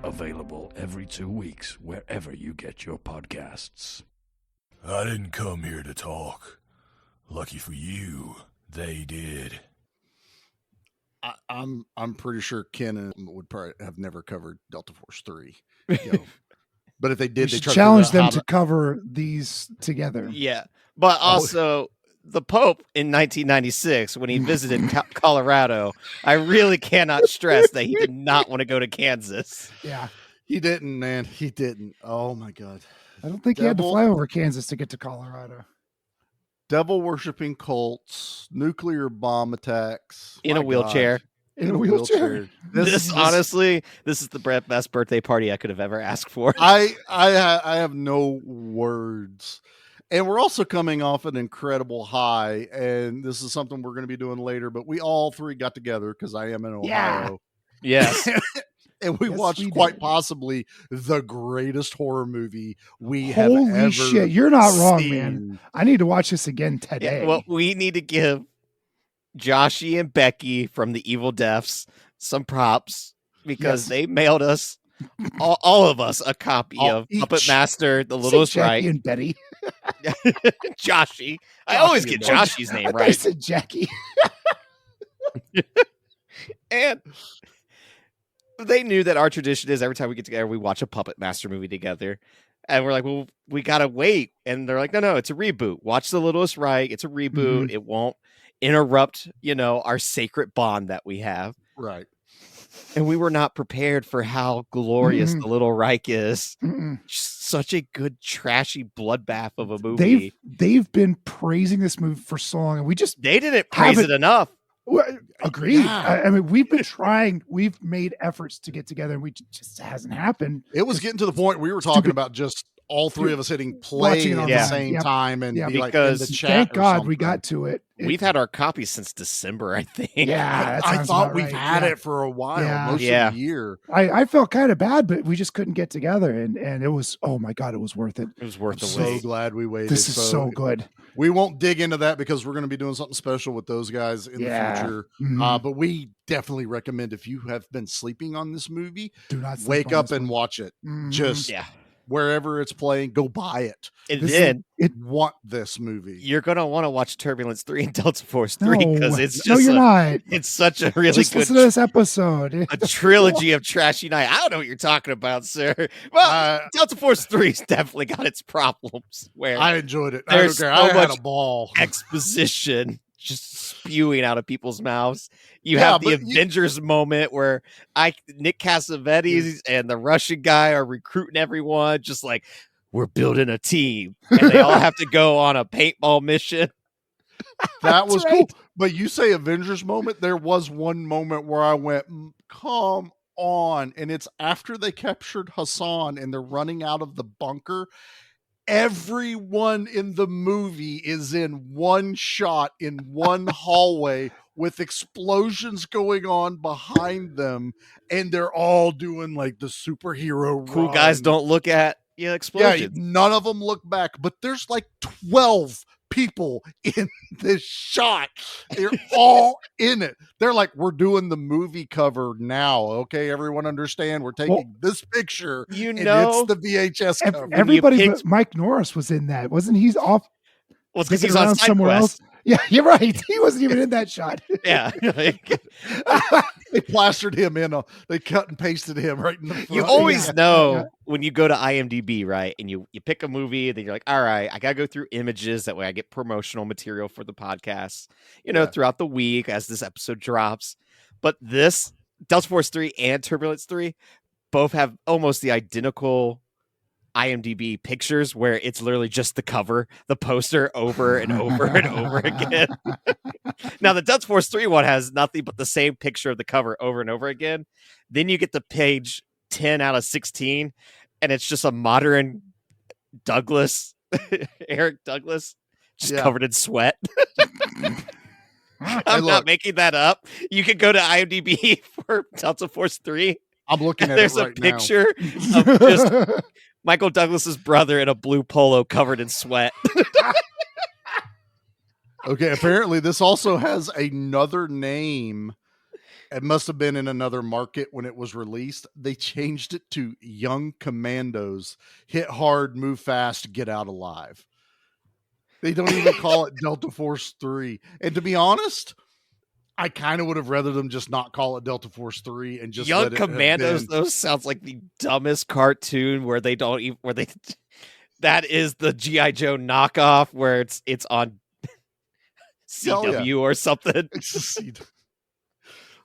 Available every 2 weeks wherever you get your podcasts. I didn't come here to talk. Lucky for you, they did. I'm pretty sure Ken would probably have never covered Delta Force 3. But if they did, We they should challenge them to to cover these together. Yeah, but also the Pope in 1996 when he visited Colorado, I really cannot stress that he did not want to go to Kansas. Yeah, he didn't, man. He didn't. Oh my God. I don't think he had to fly over Kansas to get to Colorado. Devil worshipping cults, nuclear bomb attacks In a wheelchair. God. In a wheelchair. This honestly, this is the best birthday party I could have ever asked for. I have no words. And we're also coming off an incredible high, and this is something we're going to be doing later, but we all 3 got together because I am in Ohio. Yes. And we watched possibly the greatest horror movie we have Holy ever shit, you're not wrong, seen. man. I need to watch this again today. Yeah, well, we need to give Joshy and Becky from the Evil Deaths some props because they mailed us, all of us, a copy of Puppet Master, The Littlest Jackie Right. and Betty. Joshy. I always get Joshy's name right. I said Jackie. And they knew that our tradition is every time we get together, we watch a Puppet Master movie together. And we're like, well, we gotta wait. And they're like, no, it's a reboot. Watch The Littlest Reich. It's a reboot. It won't interrupt, our sacred bond that we have. Right. And we were not prepared for how glorious The Little Reich is. Such a good trashy bloodbath of a movie. They've been praising this movie for so long, and they didn't praise it enough. Agreed. Yeah. I mean, we've been trying. We've made efforts to get together, and we just hasn't happened. It was getting to the point we were talking about just all three of us hitting play at the same time and be like in the chat. Thank God something. we got to it. We've had our copy since December, I think. Yeah, I thought we've had it for a while, most of the year. I felt kind of bad, but we just couldn't get together, and it was, oh my God, it was worth it. It was worth the wait. wait. So glad we waited. This is so good. We won't dig into that because we're going to be doing something special with those guys in the future. But we definitely recommend, if you have been sleeping on this movie, do not wake up and watch it. Just wherever it's playing, go buy it. And then want this movie. You're gonna want to watch Turbulence 3 and Delta Force 3 because it's just you're not. It's such a really just good listen to this episode. a trilogy of trashy night. I don't know what you're talking about, sir. Well, Delta Force 3's definitely got its problems where I enjoyed it. There's I so had much a ball. exposition just spewing out of people's mouths. You have the Avengers moment where Nick Cassavetes and the Russian guy are recruiting everyone, just like, we're building a team, and they all have to go on a paintball mission. That was cool. But you say Avengers moment, there was one moment where I went, come on. And it's after they captured Hassan and they're running out of the bunker. Everyone in the movie is in one shot in one hallway with explosions going on behind them, and they're all doing like the superhero Cool run. guys don't look at explosions. Yeah, none of them look back, but there's like 12 people in this shot. They're all in it. They're like, we're doing the movie cover now. Okay, everyone understand? We're taking this picture. It's the VHS cover. Everybody but Mike Norris was in that. Wasn't he off? Well, because he's on somewhere else. Yeah, you're right. He wasn't even in that shot. Yeah. They plastered him in. They cut and pasted him right in the front. You always know when you go to IMDb, right? And you pick a movie, then you're like, all right, I got to go through images. That way I get promotional material for the podcast, throughout the week as this episode drops. But this, Delta Force 3 and Turbulence 3, both have almost the identical IMDb pictures where it's literally just the cover, the poster over and over and over again. Now the Delta Force 3 one has nothing but the same picture of the cover over and over again. Then you get the page 10 out of 16 and it's just a modern Douglas, Eric Douglas, just covered in sweat. I'm not making that up. You can go to IMDb for Delta Force 3. I'm looking at there's it right a picture of just Michael Douglas's brother in a blue polo covered in sweat. Okay, apparently this also has another name. It must have been in another market when it was released. They changed it to Young Commandos. Hit hard, move fast, get out alive. They don't even call it Delta Force 3. And to be honest, I kind of would have rather them just not call it Delta Force 3 and just Young Commandos. Those sounds like the dumbest cartoon where they don't even that is the G.I. Joe knockoff where it's on CW or something. It's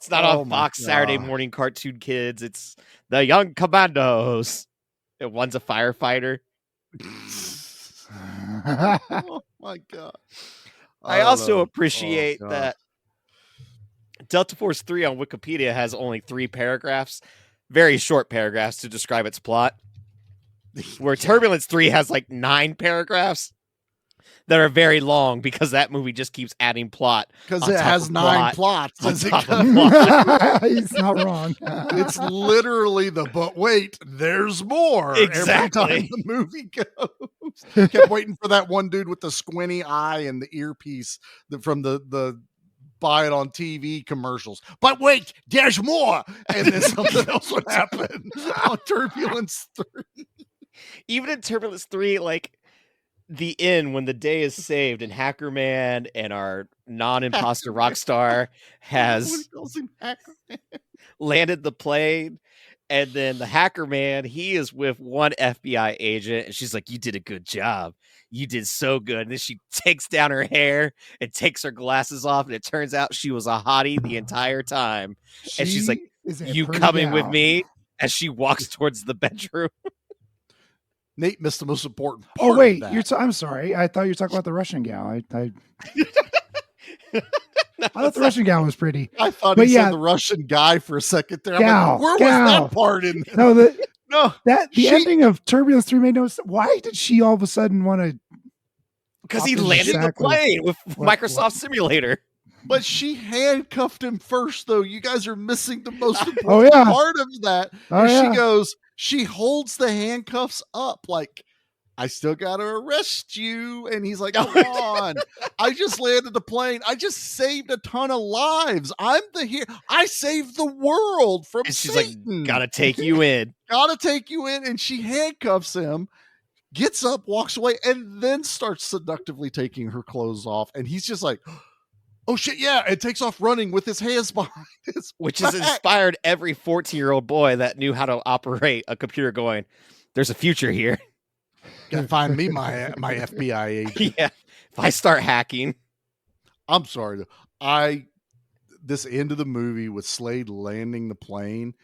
not on Fox Saturday morning cartoon kids. It's the Young Commandos. And one's a firefighter. Oh my God. I also appreciate that Delta Force 3 on Wikipedia has only 3 paragraphs, very short paragraphs to describe its plot, where Turbulence 3 has like 9 paragraphs that are very long because that movie just keeps adding plot. Because it has 9 plots. He's not wrong. It's literally but wait, there's more. Exactly. Every time the movie goes. Kept waiting for that one dude with the squinty eye and the earpiece from the buy it on TV commercials. But wait, there's more. And then something else would happen on Turbulence 3. Even in Turbulence 3, like the end when the day is saved and Hacker Man and our non-imposter rock star has landed the plane And then the hacker man, he is with one FBI agent, and she's like, "You did a good job. You did so good." And then she takes down her hair and takes her glasses off, and it turns out she was a hottie the entire time. And she's like, "You coming with me?" As she walks towards the bedroom. Nate missed the most important part. Oh wait, of that. I'm sorry. I thought you were talking about the Russian gal. I thought the Russian gal was pretty. I thought he said the Russian guy for a second there. Gal, I'm like, where was that part in this? No, the ending of Turbulence 3 made no sense. Why did she all of a sudden want to? Because he landed the plane with Microsoft Simulator. But she handcuffed him first, though. You guys are missing the most important part of that. She goes, she holds the handcuffs up like, I still got to arrest you. And he's like, come on. I just landed the plane. I just saved a ton of lives. I'm the hero. I saved the world from and she's Satan. Like, gotta take you in. Gotta take you in. And she handcuffs him, gets up, walks away, and then starts seductively taking her clothes off. And he's just like, oh shit, yeah, and takes off running with his hands behind his Which back. has inspired every 14-year-old boy that knew how to operate a computer going, there's a future here. Gotta find me my FBI agent. Yeah. If I start hacking. I'm sorry. This end of the movie with Slade landing the plane,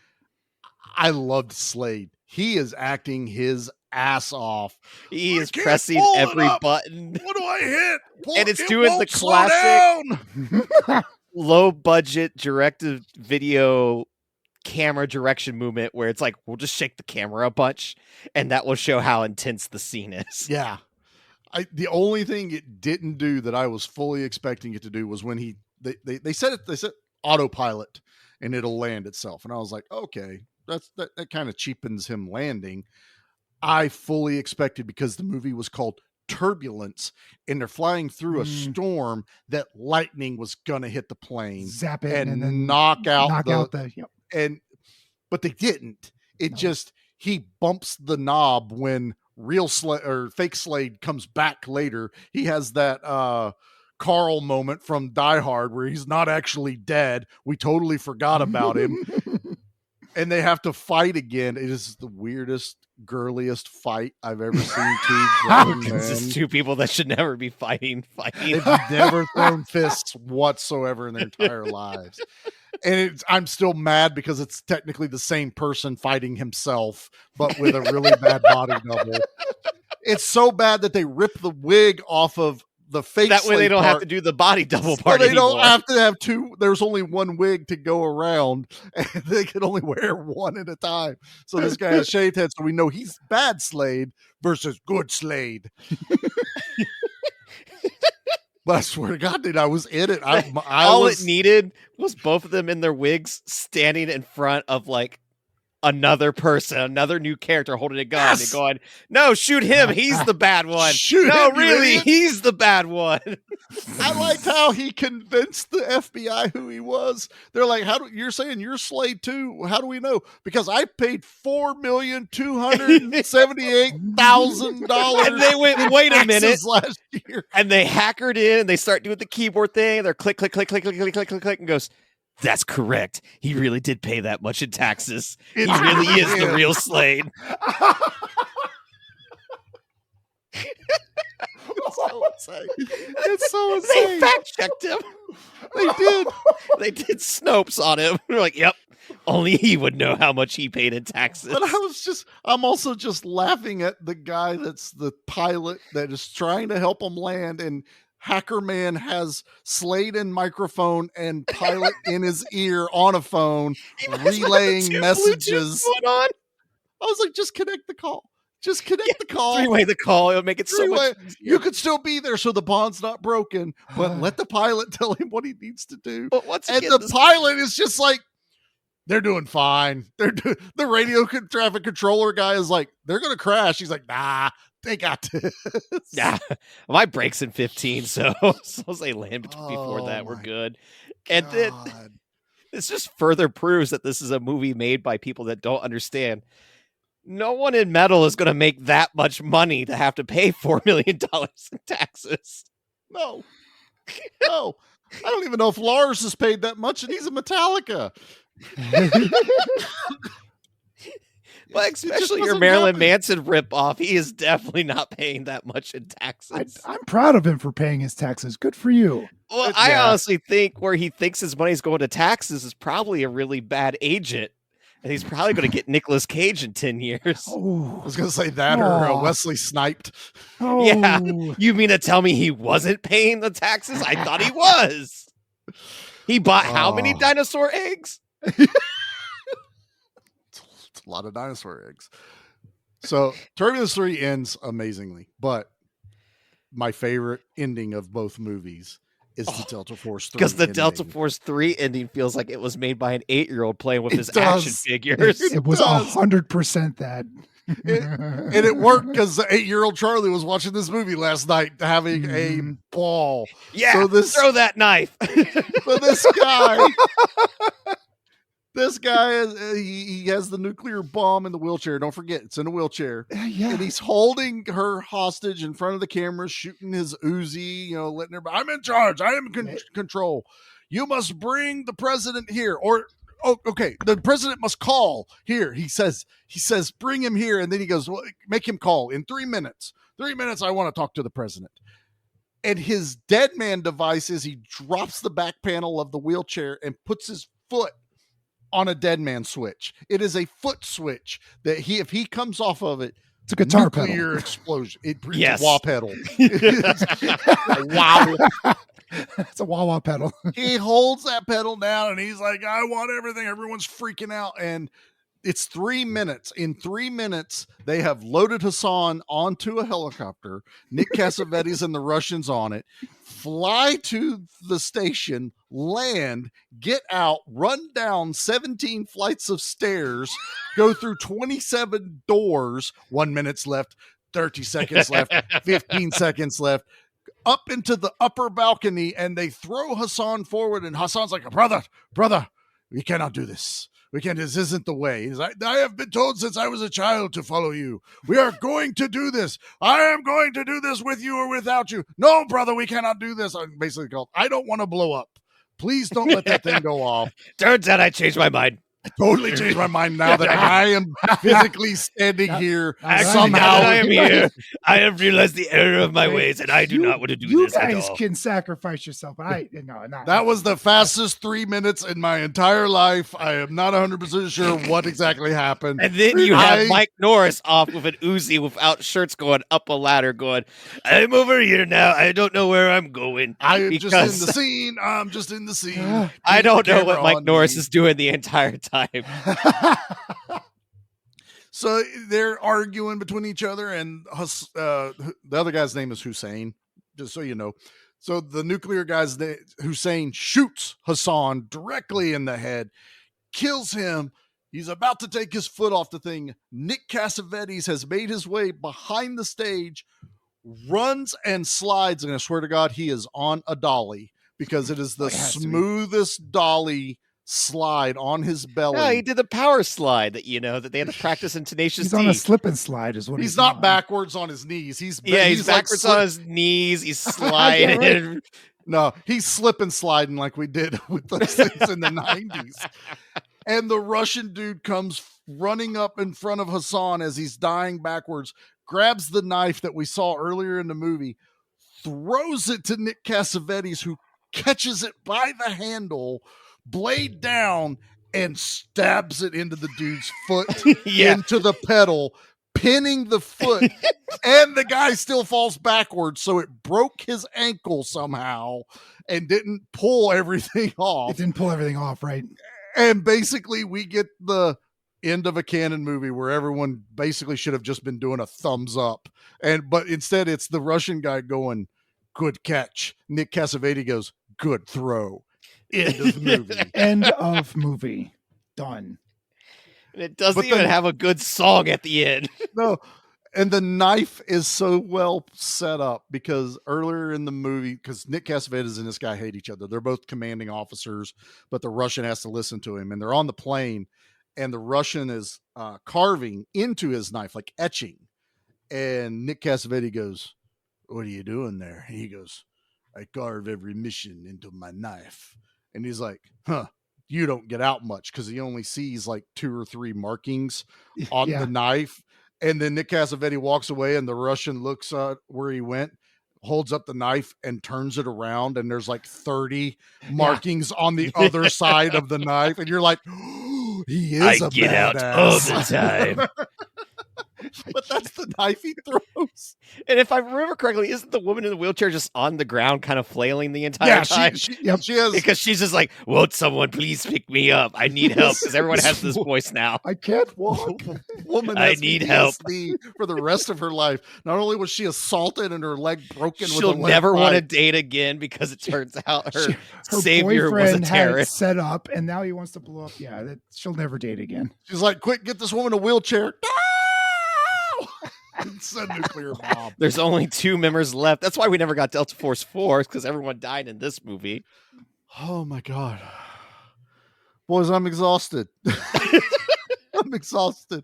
I loved Slade. He is acting his ass off. He is pressing every button. What do I hit? And it's doing the classic low budget directed video camera direction movement where it's like, we'll just shake the camera a bunch and that will show how intense the scene is. Yeah. The only thing it didn't do that I was fully expecting it to do was when they said autopilot and it'll land itself. And I was like, okay, that kind of cheapens him landing. I fully expected, because the movie was called Turbulence and they're flying through a storm, that lightning was gonna hit the plane, zap it, and then knock out the but they didn't. It just, he bumps the knob when real Slade or fake Slade comes back later. He has that Carl moment from Die Hard where he's not actually dead. We totally forgot about him. And they have to fight again. It is the weirdest, girliest fight I've ever seen. It's just two people that should never be fighting. They've never thrown fists whatsoever in their entire lives. And I'm still mad because it's technically the same person fighting himself, but with a really bad body double. It's so bad that they rip the wig off of the fake. That way they don't have to do the body double part. They anymore. don't have to have two. There's only one wig to go around, and they can only wear one at a time. So this guy has shaved head, so we know he's bad Slade versus good Slade. But I swear to God, dude, I was in it. All it needed was both of them in their wigs standing in front of like another person, another new character holding a gun and going, no, shoot him. He's the bad one. Really, he's the bad one. I liked how he convinced the FBI who he was. They're like, you're saying you're Slade too? How do we know? Because I paid $4,278,000. And they went, wait a minute. Last year. And they hackered in and they start doing the keyboard thing. They're click, click, click, click, click, click, click, click, click, and goes, that's correct. He really did pay that much in taxes. He really is the real Slade. It's so insane. They fact checked him. They did. They did Snopes on him. They're like, yep, only he would know how much he paid in taxes. But I'm also just laughing at the guy that's the pilot that is trying to help him land, and Hacker Man has Slade in microphone and pilot in his ear on a phone, relaying messages. On. I was like, just connect the call. Just connect the call. Three-way the call. It'll make it so much easier. You could still be there, so the bond's not broken, but let the pilot tell him what he needs to do. But once and the pilot is just like, they're doing fine. The radio traffic controller guy is like, they're going to crash. He's like, nah, they got this. Yeah, my break's in 15, so they land before that. We're good. And then this just further proves that this is a movie made by people that don't understand. No one in metal is going to make that much money to have to pay $4 million in taxes. No. I don't even know if Lars has paid that much, and he's a Metallica. Well, especially your Marilyn Manson ripoff. He is definitely not paying that much in taxes. I'm proud of him for paying his taxes. Good for you. Well, I honestly think where he thinks his money's going to taxes is probably a really bad agent. And he's probably going to get Nicolas Cage in 10 years. I was going to say that or Wesley Sniped. Yeah. You mean to tell me he wasn't paying the taxes? I thought he was. He bought how many dinosaur eggs? It's a lot of dinosaur eggs. So Turbulence 3 ends amazingly, but my favorite ending of both movies is the Delta Force 3. Because the Delta Force 3 ending feels like it was made by an 8-year-old playing with his does. action figures. It was 100% that. And it worked because the 8-year-old Charlie was watching this movie last night having a ball. Yeah, so throw that knife. So this guy he has the nuclear bomb in the wheelchair. Don't forget, it's in a wheelchair. Yeah. And he's holding her hostage in front of the camera, shooting his Uzi, letting her, I'm in charge. I am in control. You must bring the president here. Or, okay, the president must call here. He says, bring him here. And then he goes, well, make him call in 3 minutes. 3 minutes, I want to talk to the president. And his dead man device is he drops the back panel of the wheelchair and puts his foot on a dead man switch. It is a foot switch that if he comes off of it, it's a guitar nuclear pedal. Explosion. It's yes. a wah pedal. Wow. It's a wah pedal. He holds that pedal down and he's like, I want everything. Everyone's freaking out. And it's 3 minutes. In 3 minutes, they have loaded Hassan onto a helicopter. Nick Cassavetes and the Russians on it, fly to the station, land, get out, run down 17 flights of stairs, go through 27 doors, 1 minute left, 30 seconds left, 15 seconds left, up into the upper balcony, and they throw Hassan forward, and Hassan's like, brother, we cannot do this. We can't, this isn't the way. He's like, I have been told since I was a child to follow you. We are going to do this. I am going to do this with you or without you. No, brother, we cannot do this. I'm basically called, I don't want to blow up. Please don't let that thing go off. Turns out I changed my mind. I totally changed my mind now that I am physically standing here. Somehow now that I am here, I have realized the error of my ways, and I do not want to do this at all. You guys can sacrifice yourself, but that was the fastest 3 minutes in my entire life. I am not 100% sure what exactly happened. And then you have Mike Norris off with an Uzi without shirts going up a ladder going, I'm over here now. I don't know where I'm going. I am just in the scene. I'm just in the scene. I don't know what Mike Norris is doing the entire time. So they're arguing between each other, and the other guy's name is Hussein, just so you know. So the nuclear guy's name, Hussein, shoots Hassan directly in the head, kills him. He's about to take his foot off the thing. Nick Cassavetes has made his way behind the stage, runs and slides, and I swear to God, he is on a dolly because it is the smoothest dolly slide on his belly. Yeah, he did the power slide that they had to practice in Tenacious He's D. on a slip and slide is what he's not on. Backwards on his knees. He's backwards on his knees. He's sliding. Yeah, right. No, he's slip and sliding like we did with those things in the 90s. And the Russian dude comes running up in front of Hassan as he's dying backwards, grabs the knife that we saw earlier in the movie, throws it to Nick Cassavetes, who catches it by the handle, blade down, and stabs it into the dude's foot, into the pedal, pinning the foot, and the guy still falls backwards, so it broke his ankle somehow and didn't pull everything off. It didn't pull everything off, right? And basically, we get the end of a canon movie where everyone basically should have just been doing a thumbs up, but instead it's the Russian guy going, good catch. Nick Cassavetes goes, good throw. End of movie. End of movie. Done. And it doesn't even have a good song at the end. No. And the knife is so well set up because earlier in the movie, because Nick Cassavetes and this guy hate each other. They're both commanding officers, but the Russian has to listen to him. And they're on the plane, and the Russian is carving into his knife, like etching. And Nick Cassavetes goes, what are you doing there? And he goes, I carve every mission into my knife. And he's like, huh, you don't get out much because he only sees like 2 or 3 markings on Yeah. the knife. And then Nick Cassavetes walks away and the Russian looks where he went, holds up the knife and turns it around. And there's like 30 markings on the other side of the knife. And you're like, oh, he is I a get out badass. all the time. But that's the knife he throws. And if I remember correctly, isn't the woman in the wheelchair just on the ground kind of flailing the entire time? She has, because she's just like, won't someone please pick me up? I need help, because everyone has this voice now. I can't walk. Woman I has need help. PTSD for the rest of her life. Not only was she assaulted and her leg broken, She'll with a lead never want to pipe. date again because it turns out her Her savior was a boyfriend had it terrorist. set up, and now he wants to blow up. Yeah, she'll never date again. She's like, quick, get this woman a wheelchair. No! It's a nuclear bomb. There's only 2 members left. That's why we never got Delta Force 4, because everyone died in this movie. Oh my God. Boys, I'm exhausted. I'm exhausted.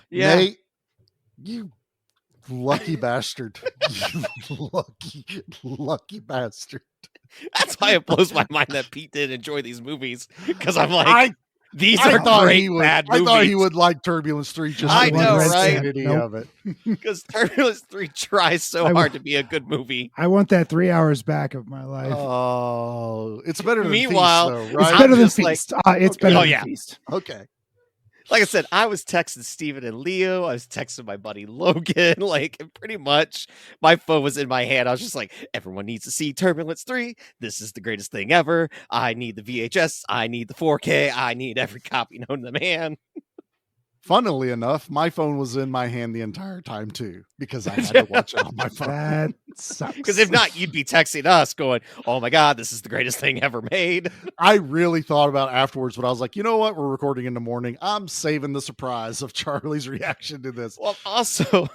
Yeah. Nate, you lucky bastard. You lucky bastard. That's why it blows my mind that Pete didn't enjoy these movies, because I'm like, these are great bad movies. I thought he would like Turbulence 3 just I for know, the right? insanity of it. Because Turbulence 3 tries so hard to be a good movie. I want that 3 hours back of my life. Oh, it's better than Meanwhile, Feast, though, It's right? better than just like- Feast. It's better than Feast. Okay. Like I said, I was texting Steven and Leo. I was texting my buddy Logan. Like, pretty much my phone was in my hand. I was just like, everyone needs to see Turbulence 3. This is the greatest thing ever. I need the VHS. I need the 4K. I need every copy known to man. Funnily enough, my phone was in my hand the entire time too, because I had to watch it on my phone. That sucks. Because if not, you'd be texting us going, oh my God, this is the greatest thing ever made. I really thought about it afterwards, but I was like, you know what? We're recording in the morning. I'm saving the surprise of Charlie's reaction to this. Well, also,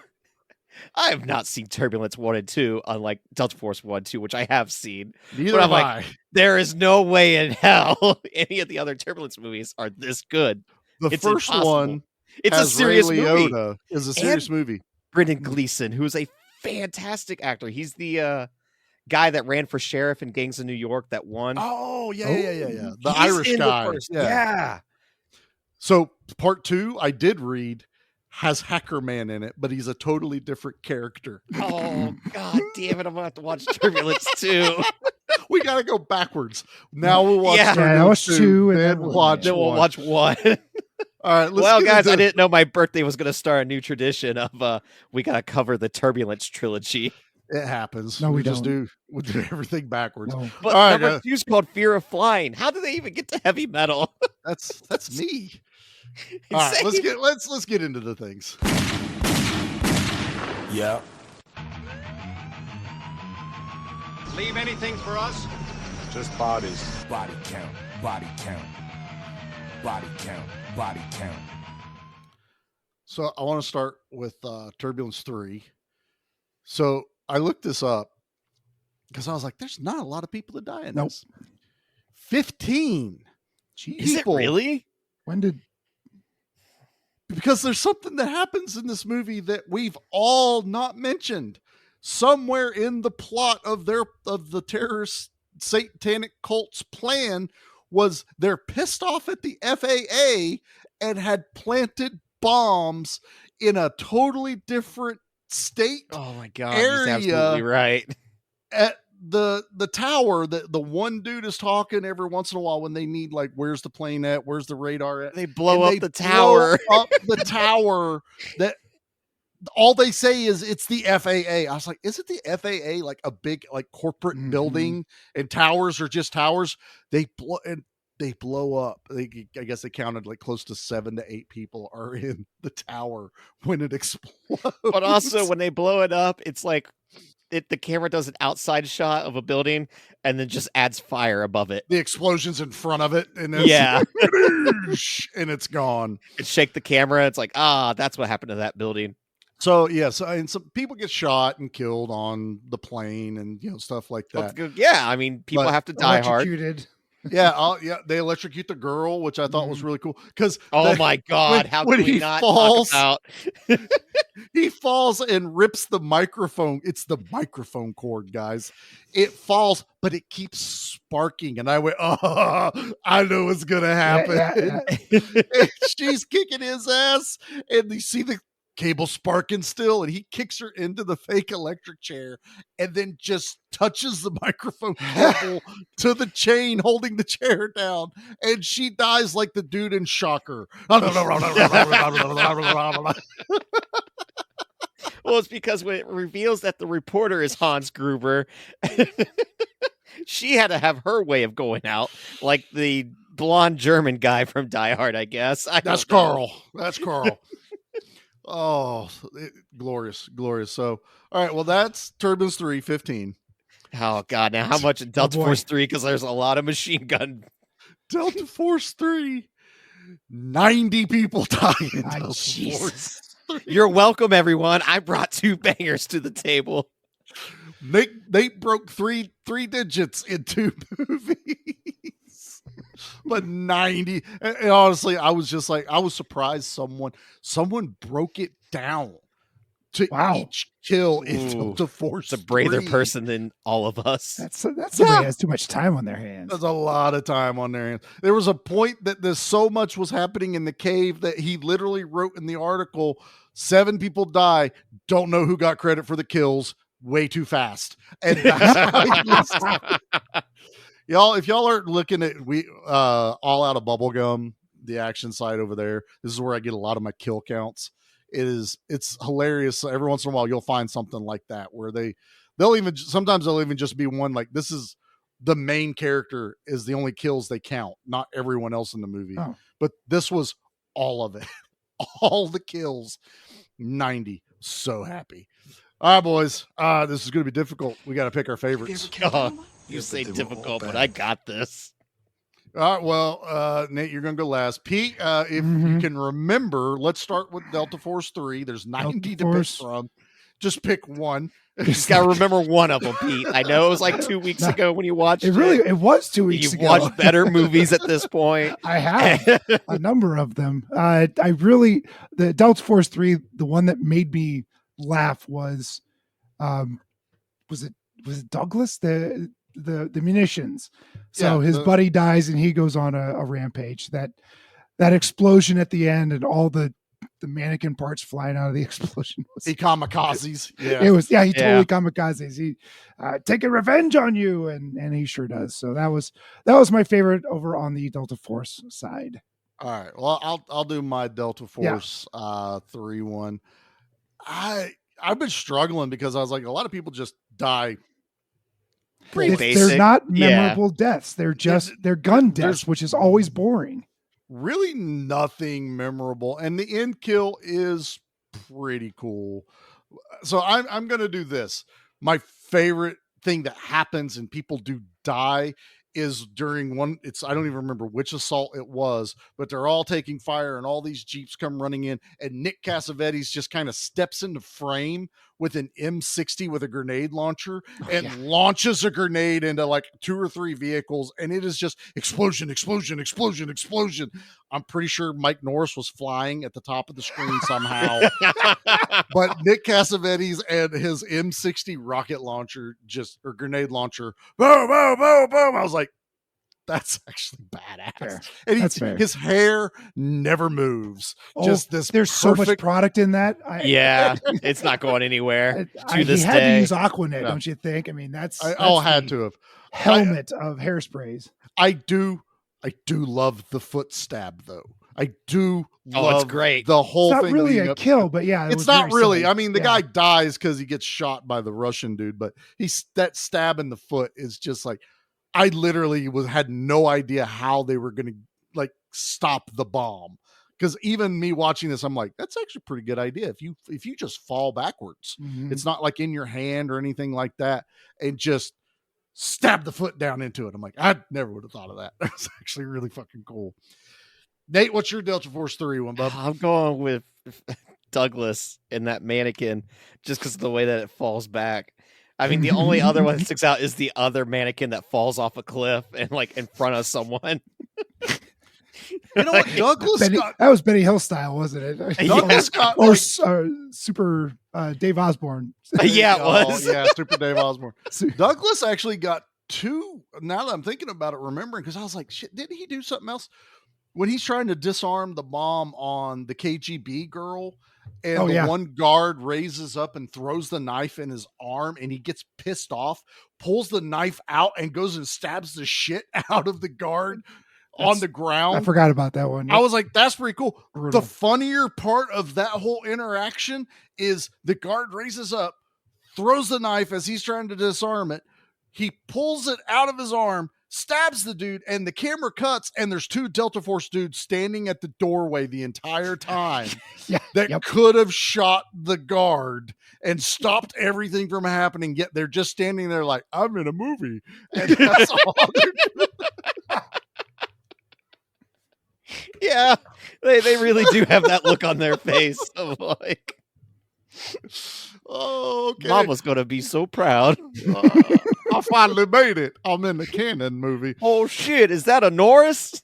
I have not seen Turbulence 1 and 2, unlike Delta Force 1 and 2, which I have seen. Neither but I'm have like, there is no way in hell any of the other Turbulence movies are this good. The It's first impossible. one It's a has serious Ray movie. Liotta is a serious And movie. Brendan Gleeson, who is a fantastic actor. He's the guy that ran for sheriff in Gangs of New York that won. Oh, yeah. The He's Irish in the guy. first- Yeah. So part 2, I did read, has Hacker Man in it, but he's a totally different character. Oh, God damn it. I'm going to have to watch Turbulence 2. We got to go backwards. Now we'll watch Yeah. Yeah, that was 2, and then then watch Then we'll one. watch 1. All right, let's Well, get guys, into- I didn't know my birthday was going to start a new tradition of we got to cover the Turbulence trilogy. It happens. No, we just don't. do. We do everything backwards. No. But All right, number 2 is called Fear of Flying. How do they even get to heavy metal? That's me. All right, let's get into the things. Yeah. Leave anything for us? Just bodies. Body count. Body count. Body count. Body count. So I want to start with Turbulence 3. So I looked this up because I was like, there's not a lot of people that die in this. 15. Is it really? When did? Because there's something that happens in this movie that we've all not mentioned. Somewhere in the plot of the terrorist satanic cult's plan was they're pissed off at the FAA and had planted bombs in a totally different state. Oh my God, area he's absolutely right. At the tower that the one dude is talking every once in a while when they need, like, where's the plane at? Where's the radar at? They blow And up the tower. blow up the tower that all they say is it's the FAA. I was like, is it the FAA like a big like corporate building and towers are just towers? They blow up. I guess they counted like close to 7 to 8 people are in the tower when it explodes. But also when they blow it up, it's like the camera does an outside shot of a building and then just adds fire above it. The explosion's in front of it, and Yeah. and it's gone. And shake the camera. It's like, that's what happened to that building. So yes, and some people get shot and killed on the plane, and stuff like that. Yeah, I mean, people But have to die hard. Electrocuted. Yeah, they electrocute the girl, which I thought was really cool. Because oh my god, how when can we he not falls, talk about he falls and rips the microphone. It's the microphone cord, guys. It falls, but it keeps sparking, and I went, "Oh, I know what's gonna happen." And she's kicking his ass, and you see the cable sparking still, and he kicks her into the fake electric chair and then just touches the microphone cable to the chain holding the chair down, and she dies like the dude in Shocker. Well, it's because when it reveals that the reporter is Hans Gruber, she had to have her way of going out, like the blonde German guy from Die Hard, I guess. That's Carl. That's Carl. Oh, glorious. So, all right. Well, that's Turbines 3, 15. Oh, God. Now, how much in Delta Force 3? Because there's a lot of machine gun. Delta Force 3. 90 people die in Delta Force 3. You're welcome, everyone. I brought 2 bangers to the table. They broke three digits in 2 movies. But 90. And honestly, I was just like, I was surprised someone broke it down to each kill in Delta Force. It's a braver 3. person than all of us. That's somebody has too much time on their hands. There's a lot of time on their hands. There was a point that there's so much was happening in the cave that he literally wrote in the article, 7 people die, don't know who got credit for the kills, way too fast. And that's how he listed. Y'all, if y'all aren't looking at All Out of Bubblegum, the action site over there, this is where I get a lot of my kill counts. It's hilarious. Every once in a while you'll find something like that where sometimes they'll even just be one, like, this is the main character is the only kills they count, not everyone else in the movie. Oh. But this was all of it. All the kills. 90. So happy. All right, boys. This is going to be difficult. We got to pick our favorites. You say difficult, but I got this. All right, well, Nate, you're going to go last. Pete, if you can remember, let's start with Delta Force 3. There's 90 to pick from. Just pick one. You just got to remember one of them, Pete. I know it was like 2 weeks ago when you watched it. It was 2 weeks ago. You've watched better movies at this point. I have a number of them. The Delta Force 3, the one that made me laugh was it Douglas? The munitions. So his buddy dies and he goes on a rampage. That explosion at the end and all the mannequin parts flying out of the explosion. He kamikazes. Yeah. It was, he totally kamikazes. He taking revenge on you, and he sure does. So that was my favorite over on the Delta Force side. All right. Well, I'll do my Delta Force 3 one. I've been struggling because I was like, a lot of people just die. They're not memorable deaths. They're gun deaths, which is always boring. Really nothing memorable. And the end kill is pretty cool. So I'm going to do this. My favorite thing that happens and people do die is during one, I don't even remember which assault it was, but they're all taking fire and all these Jeeps come running in and Nick Cassavetes just kind of steps into frame with an M60 with a grenade launcher and launches a grenade into like 2 or 3 vehicles. And it is just explosion, explosion, explosion, explosion. I'm pretty sure Mike Norris was flying at the top of the screen somehow, but Nick Cassavetes and his M60 rocket launcher or grenade launcher, boom, boom, boom, boom. I was like, that's actually badass. Fair. And his hair never moves. Just this. There's so much product in that. It's not going anywhere. He had to use Aquanet, don't you think? I mean, that's had to have helmet of hairsprays. I do love the foot stab though. I do love it's great. The whole it's thing. Not really a kill, but it's not really. I mean, the guy dies because he gets shot by the Russian dude, but that stab in the foot is just like, I literally had no idea how they were going to like stop the bomb. Because even me watching this, I'm like, that's actually a pretty good idea. If you just fall backwards, it's not like in your hand or anything like that, and just stab the foot down into it. I'm like, I never would have thought of that. That's actually really fucking cool. Nate, what's your Delta Force 3 one, bub? I'm going with Douglas and that mannequin just because of the way that it falls back. I mean, the only other one that sticks out is the other mannequin that falls off a cliff and like in front of someone. You know what, Douglas got? That was Benny Hill style, wasn't it? Douglas got or like, Super Dave Osborne. Yeah, it was. Oh, yeah, Super Dave Osborne. Douglas actually got two. Now that I'm thinking about it, remembering, because I was like, shit, didn't he do something else? When he's trying to disarm the bomb on the KGB girl, and one guard raises up and throws the knife in his arm, and he gets pissed off, pulls the knife out, and goes and stabs the shit out of the guard on the ground. I forgot about that one. I was like, that's pretty cool. Brutal. The funnier part of that whole interaction is the guard raises up, throws the knife as he's trying to disarm it. He pulls it out of his arm, stabs the dude, and the camera cuts, and there's two Delta Force dudes standing at the doorway the entire time that could have shot the guard and stopped everything from happening, yet they're just standing there like, I'm in a movie. And that's all they're doing. Yeah, they really do have that look on their face of like, oh, okay. Mama's gonna be so proud. I finally made it. I'm in the Cannon movie. Oh shit, is that a Norris?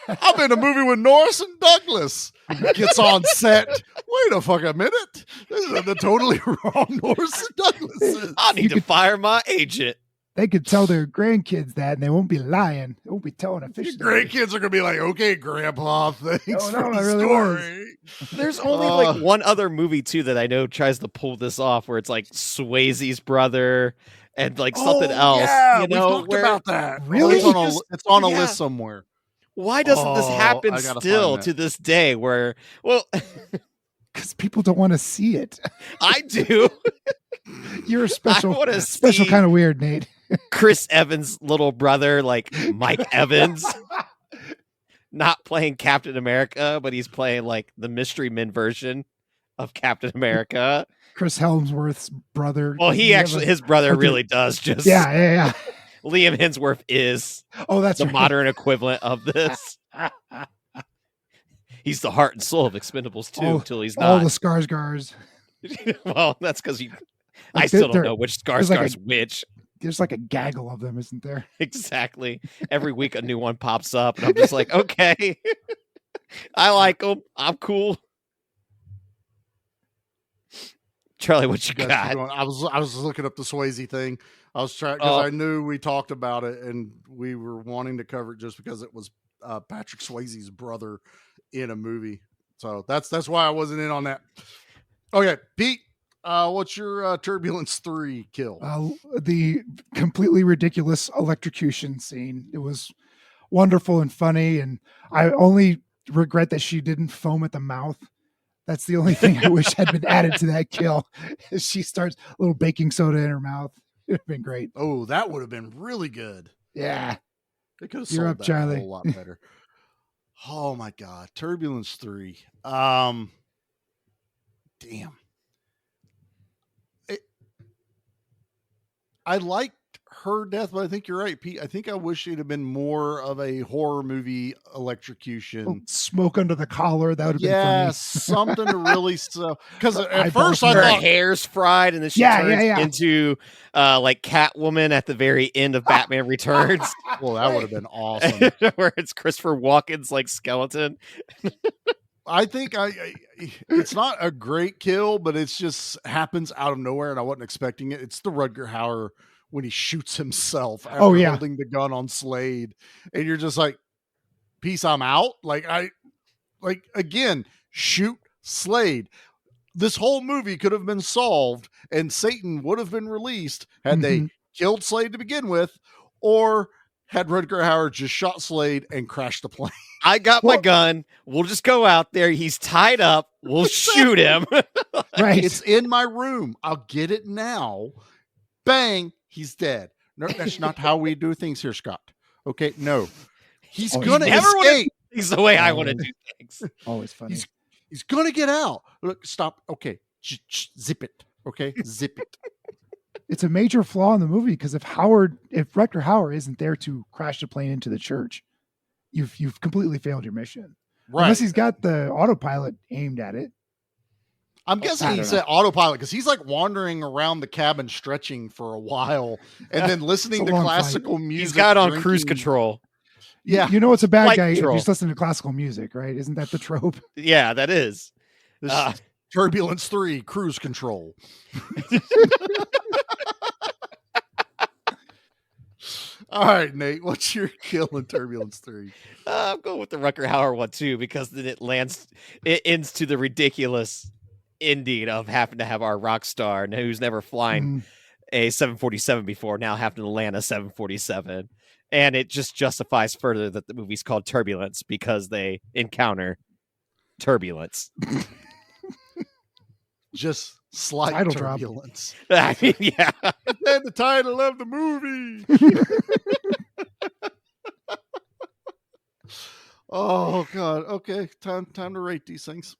I'm in a movie with Norris and Douglas. Gets on set. Wait a fucking minute. This is the totally wrong Norris and Douglas. I need to fire my agent. They could tell their grandkids that, and they won't be lying. They won't be telling a fish story. Grandkids are gonna be like, "Okay, Grandpa, thanks for the really story." There's only like one other movie too that I know tries to pull this off, where it's like Swayze's brother and like something else. Yeah, you know, we talked about that. Really? It's on a list somewhere. Why doesn't this happen still to this day? Where, well, because people don't want to see it. I do. You're a special special kind of weird, Nate. Chris Evans' little brother, like Mike Evans, not playing Captain America, but he's playing like the Mystery Men version of Captain America. Chris Helmsworth's brother. Well, his brother really does just. Yeah. Liam Hemsworth is that's the right. modern equivalent of this. He's the heart and soul of Expendables 2 until he's not. All the Skarsgårds. Well, that's because I Like still don't know which Skarsgård's like which. There's like a gaggle of them, isn't there? Exactly. Every week a new one pops up, and I'm just like, okay, I like them. I'm cool. Charlie, what you got? I was looking up the Swayze thing. I was trying because I knew we talked about it, and we were wanting to cover it just because it was Patrick Swayze's brother in a movie. So that's why I wasn't in on that. Okay, Pete. What's your Turbulence 3 kill? The completely ridiculous electrocution scene. It was wonderful and funny, and I only regret that she didn't foam at the mouth. That's the only thing I wish had been added to that kill. She starts a little baking soda in her mouth. It would have been great. Oh, that would have been really good. Yeah. They could have You're sold up, that Charlie. a whole lot better. Oh my God. Turbulence 3. Damn. I liked her death, but I think you're right, Pete. I think I wish it'd have been more of a horror movie electrocution. Smoke under the collar. That would have been funny. Something to really because at first first I her thought hair's fried, and then she turns into like Catwoman at the very end of Batman Returns. Well, that would have been awesome. Where it's Christopher Walken's like skeleton. I think it's not a great kill, but it's just happens out of nowhere, and I wasn't expecting it. It's the Rutger Hauer when he shoots himself after holding the gun on Slade, and you're just like, "Peace, I'm out." Again, shoot Slade. This whole movie could have been solved, and Satan would have been released had they killed Slade to begin with, or had Rutger Hauer just shot Slade and crashed the plane. I got my gun. We'll just go out there. He's tied up. We'll shoot him. Right. It's in my room. I'll get it now. Bang. He's dead. No, that's not how we do things here, Scott. Okay. No, he's going to escape. He's the way I want to do things. Always funny. He's going to get out. Look, stop. Okay. Zip it. Okay. Zip it. It's a major flaw in the movie because if Rutger Hauer isn't there to crash the plane into the church, you've completely failed your mission. Right. Unless he's got the autopilot aimed at it. I'm guessing he said autopilot because he's like wandering around the cabin stretching for a while and then listening to classical music. He's got on cruise control. Yeah. You know it's a bad Flight guy control. if he's listening to classical music, right? Isn't that the trope? Yeah, that is. This is Turbulence 3, cruise control. All right, Nate, what's your kill in Turbulence 3? I'm going with the Rucker Hauer one too, because then it ends to the ridiculous ending of having to have our rock star who's never flying a 747 before now having to land a 747. And it just justifies further that the movie's called Turbulence because they encounter turbulence. Just slight Title turbulence. I mean, yeah. That's the title of the movie. Oh God. Okay. Time to rate these things.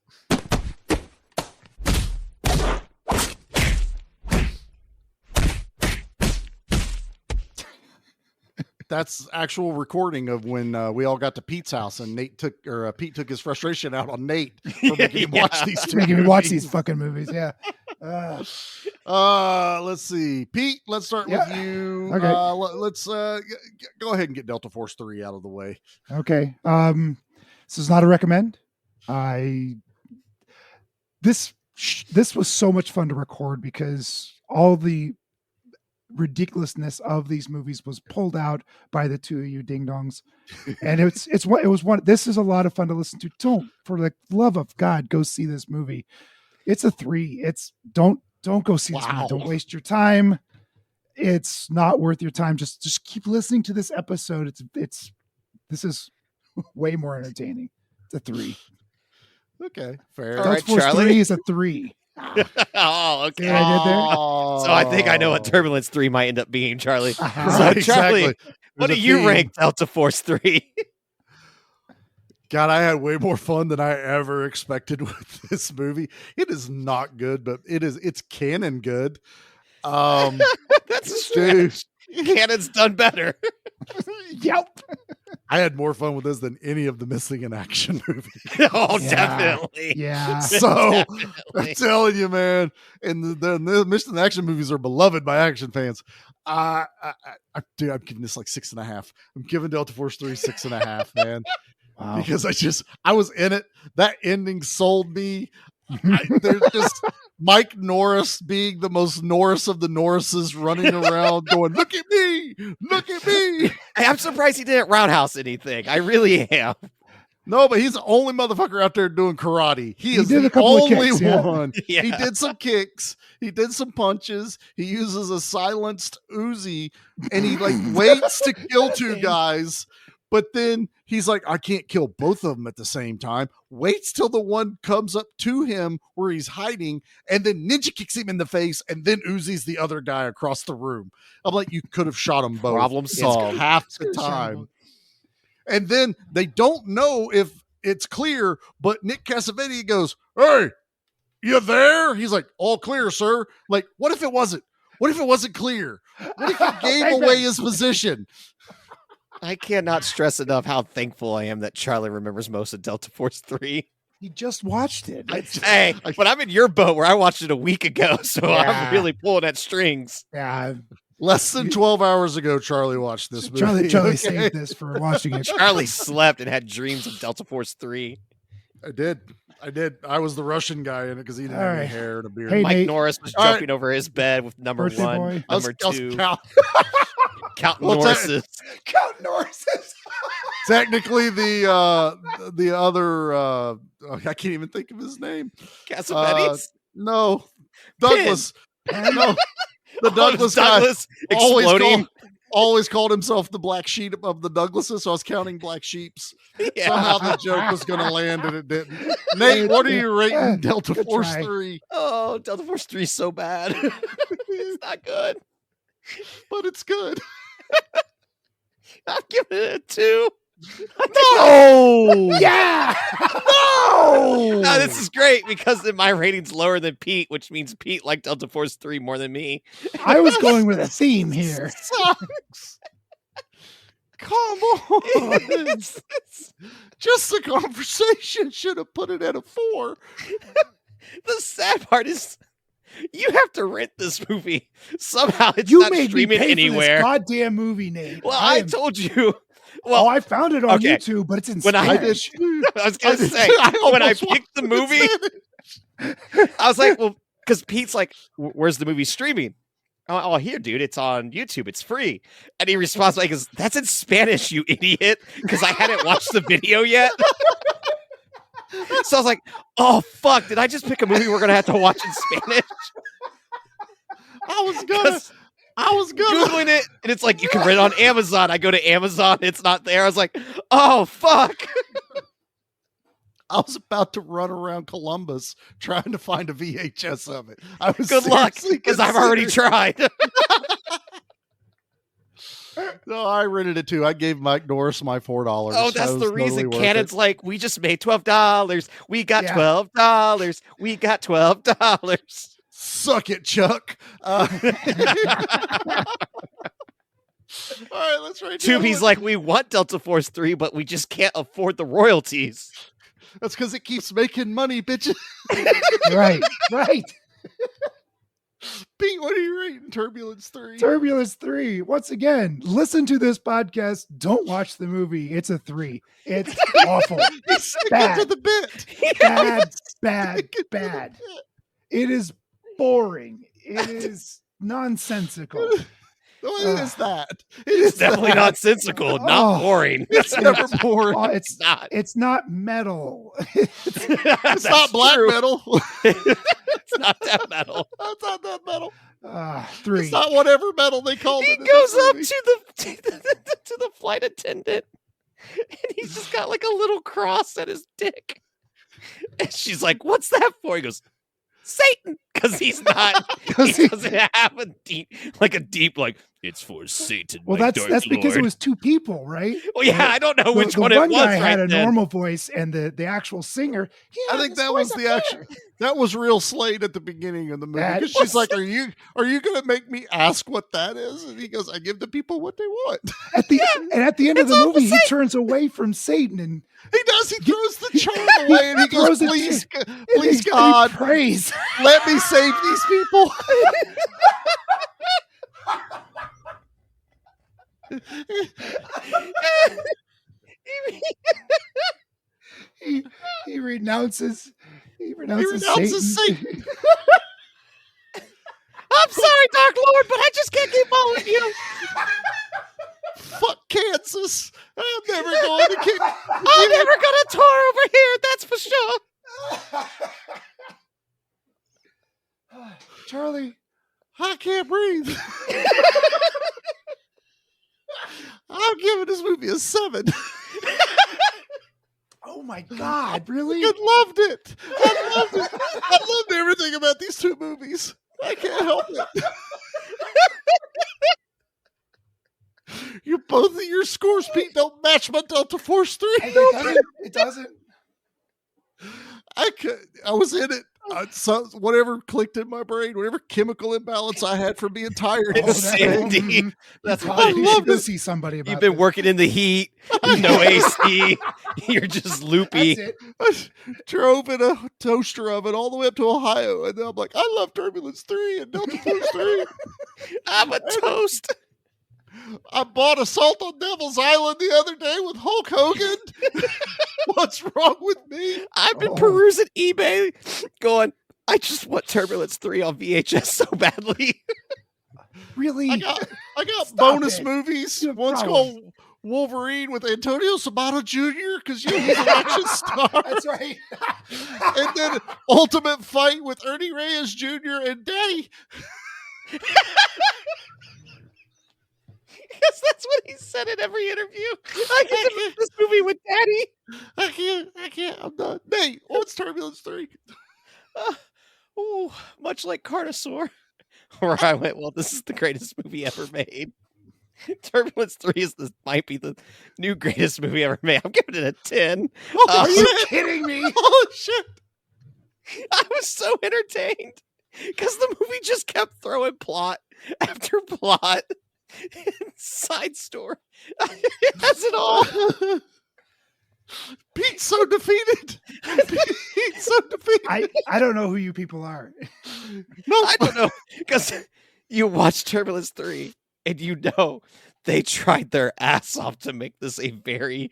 That's actual recording of when we all got to Pete's house and Pete took his frustration out on Nate for making him watch these two Making me movies. watch these fucking movies. Yeah. Let's see. Pete, let's start with you. Okay. Let's go ahead and get Delta Force 3 out of the way. Okay. This is not a recommend. This was so much fun to record because all the ridiculousness of these movies was pulled out by the two of you ding dongs, and it was one. This is a lot of fun to listen to. Don't, for the love of God, go see this movie. It's a 3. It's don't go see this movie. Don't waste your time. It's not worth your time. Just keep listening to this episode. This is way more entertaining. It's a 3. Okay, fair. All right, Force Charlie. 3 is a 3. Oh, okay. See what I did there? Oh. So I think I know what Turbulence 3 might end up being, Charlie. Uh-huh. So, Right, Charlie, exactly. what do There's a you theme. rank Delta Force 3? God, I had way more fun than I ever expected with this movie. It is not good, but it's canon good. That's a stretch. Canon's done better. Yep. I had more fun with this than any of the Missing in Action movies. Oh, definitely. Yeah. So Definitely. I'm telling you, man, and the Missing in Action movies are beloved by action fans. Dude, I'm giving this like 6.5. I'm giving Delta Force 3 6.5, man. Wow. Because I was in it. That ending sold me. There's just Mike Norris being the most Norris of the Norrises running around going, look at me, look at me. I'm surprised he didn't roundhouse anything. I really am. No, but he's the only motherfucker out there doing karate. He is did a the couple of only kicks, yeah. one. Yeah. He did some kicks. He did some punches. He uses a silenced Uzi and he like waits to kill two guys. But then he's like, I can't kill both of them at the same time. Waits till the one comes up to him where he's hiding, and then ninja kicks him in the face, and then Uzi's the other guy across the room. I'm like, you could have shot them both. Problem It's solved. half the time. And then they don't know if it's clear, but Nick Cassavetes goes, hey, you there? He's like, all clear, sir. Like, what if it wasn't? What if it wasn't clear? What if he gave away his position? I cannot stress enough how thankful I am that Charlie remembers most of Delta Force 3. He just watched it. Hey, but I'm in your boat where I watched it a week ago, so Yeah. I'm really pulling at strings. Yeah. Less than 12 hours ago, Charlie watched this movie. Charlie Okay. saved this for watching it. Charlie slept and had dreams of Delta Force 3. I did. I was the Russian guy in it because he didn't All have any right. hair and a beard. Hey, Mike Nate. Norris was All right. jumping over his bed with number Birthday 1, boy. number 2. Count What's that? Norris's. Count Norris's. Technically, the other I can't even think of his name. Cassavetes? No, Douglas. No, the Douglas guy Douglas exploding. always called himself the black sheep of the Douglases. So I was counting black sheeps. Yeah. Somehow the joke was going to land and it didn't. Nate, what are you rating Delta good Force try. 3? Oh, Delta Force 3 is so bad. It's not good. But it's good. I'm giving it a 2. No! Yeah. No! No, this is great because then my rating's lower than Pete, which means Pete liked Delta Force 3 more than me. I was going with a theme here. Sucks. Come on. Just the conversation should have put it at a 4. The sad part is you have to rent this movie. Somehow it's You not made me streaming pay anywhere. for this goddamn movie, Nate. Well, I told you. Well, I found it on okay. YouTube, but it's in When Spanish. I was gonna say when I picked the movie, I was like, well, because Pete's like, "Where's the movie streaming?" Oh, here, dude, it's on YouTube. It's free. And he responds like, "That's in Spanish, you idiot," because I hadn't watched the video yet. So I was like, "Oh fuck! Did I just pick a movie we're gonna have to watch in Spanish?" I was gonna Googling it, and it's like you can rent it on Amazon. I go to Amazon, it's not there. I was like, "Oh fuck!" I was about to run around Columbus trying to find a VHS of it. I was Good luck, because I've already tried. No, I rented it too. I gave Mike Norris my $4. Oh, that's the reason. Totally Cannon's like, we just made $12. We got $12. We got $12. Suck it, Chuck. All right, let's write. Tubi's like, we want Delta Force 3, but we just can't afford the royalties. That's because it keeps making money, bitches. Right. Pete, what are you rating Turbulence 3? Turbulence 3. Once again, listen to this podcast. Don't watch the movie. It's a 3. It's awful. It's bad. to the bit. Bad. It is boring. It is nonsensical. What is that? It's definitely nonsensical, not boring. It's never boring. It's not. It's not metal. It's not black metal. It's not death metal. It's not that metal. 3. It's not whatever metal they call it. He goes up to the flight attendant, and he's just got like a little cross at his dick. And she's like, "What's that for?" He goes, "Satan," because he's not. He doesn't have a deep, like it's for Satan. Well, my that's dark because it lord." was two people, right? Well, yeah, I don't know which the one it was. guy had right a then. normal voice, and the actual singer. I think that was the actual. That was real Slade at the beginning of the movie. Because she's like, "Are you gonna make me ask what that is?" And he goes, "I give the people what they want." At the end of the movie, he turns away from Satan, and he does. He throws the charm away, and he goes, "Please, please, he God, prays, let me save these people." he renounces. He renounces Satan. I'm sorry, Dark Lord, but I just can't keep following you. Fuck Kansas. I'm never going to kick. I'm never gonna tour over here. That's for sure. Charlie, I can't breathe. I'm giving this movie a 7. Oh my God, really? I loved it. I loved everything about these two movies. I can't help it. Both of your scores, Pete, don't match my Delta Force 3. It doesn't. I was in it. Whatever clicked in my brain, whatever chemical imbalance I had from being tired. Sandy. That's why why you should go see somebody about You've been this. working in the heat, no AC. You're just loopy. That's it. I drove in a toaster oven all the way up to Ohio, and then I'm like, I love Turbulence 3 and Delta Force 3. I'm a toast. I bought Assault on Devil's Island the other day with Hulk Hogan. What's wrong with me? I've been perusing eBay going, I just want Turbulence 3 on VHS so badly. Really? I got bonus movies. One's called Wolverine with Antonio Sabato Jr. because he's an action star. That's right. And then Ultimate Fight with Ernie Reyes Jr. and Daddy. Yes, that's what he said in every interview. I get to make this movie with Daddy. I can't. I'm done. Nate, what's Turbulence 3? Much like Carnosaur, where I went, well, this is the greatest movie ever made. Turbulence 3 might be the new greatest movie ever made. I'm giving it a 10. Are you kidding me? Oh, shit. I was so entertained because the movie just kept throwing plot after plot. Side story. It has it all. Pete's so defeated. Pete's so defeated. I don't know who you people are. No, I don't know, because you watch Turbulence 3 and you know they tried their ass off to make this a very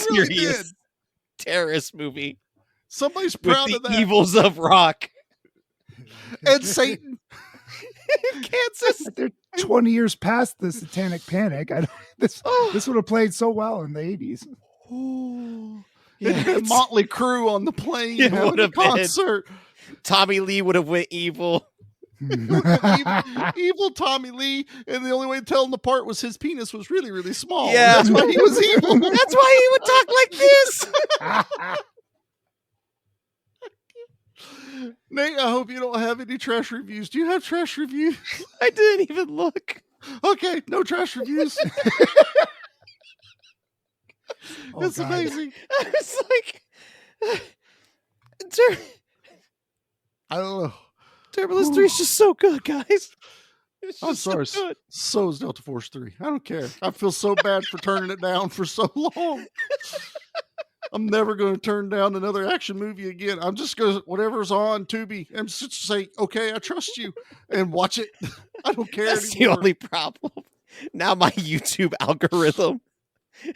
really serious terrorist movie. Somebody's with proud the of that. evils of rock. And Satan. Kansas. They're 20 years past the Satanic Panic. This would have played so well in the 80s. Yeah, Motley Crue on the plane It having would a have been. concert. Tommy Lee would have went evil. evil Tommy Lee, and the only way to tell him apart was his penis was really, really small. Yeah. That's why he was evil. That's why he would talk like this. Nate, I hope you don't have any trash reviews. Do you have trash reviews? I didn't even look. Okay, no trash reviews. It's God. amazing. I was like, I don't know. Turbulence 3 is just so good, guys. It's I'm just sorry. so good. So is Delta Force 3. I don't care. I feel so bad for turning it down for so long. I'm never going to turn down another action movie again. I'm just going to, whatever's on Tubi, I'm just say, okay, I trust you, and watch it. I don't care That's anymore. the only problem. Now my YouTube algorithm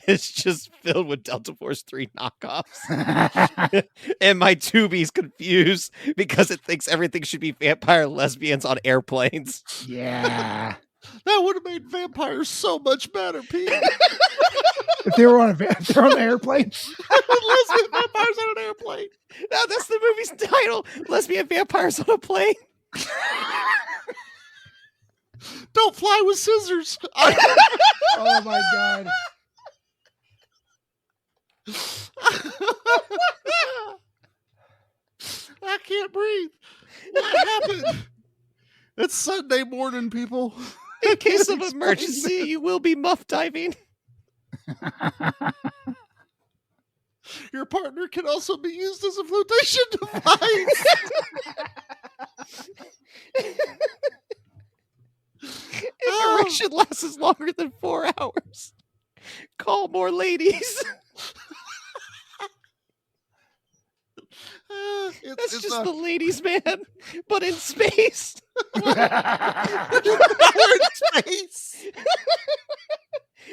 is just filled with Delta Force 3 knockoffs. And my Tubi's confused because it thinks everything should be vampire lesbians on airplanes. Yeah. That would have made vampires so much better, Pete. If they were on an airplane. Lesbian vampires on an airplane. No, that's the movie's title. Lesbian vampires on a plane. Don't fly with scissors. Oh my God. I can't breathe. What happened? It's Sunday morning, people. In case of emergency, you will be muff diving. Your partner can also be used as a flotation device. If erection lasts longer than 4 hours, call more ladies. That's just the ladies' man, but in space. Space.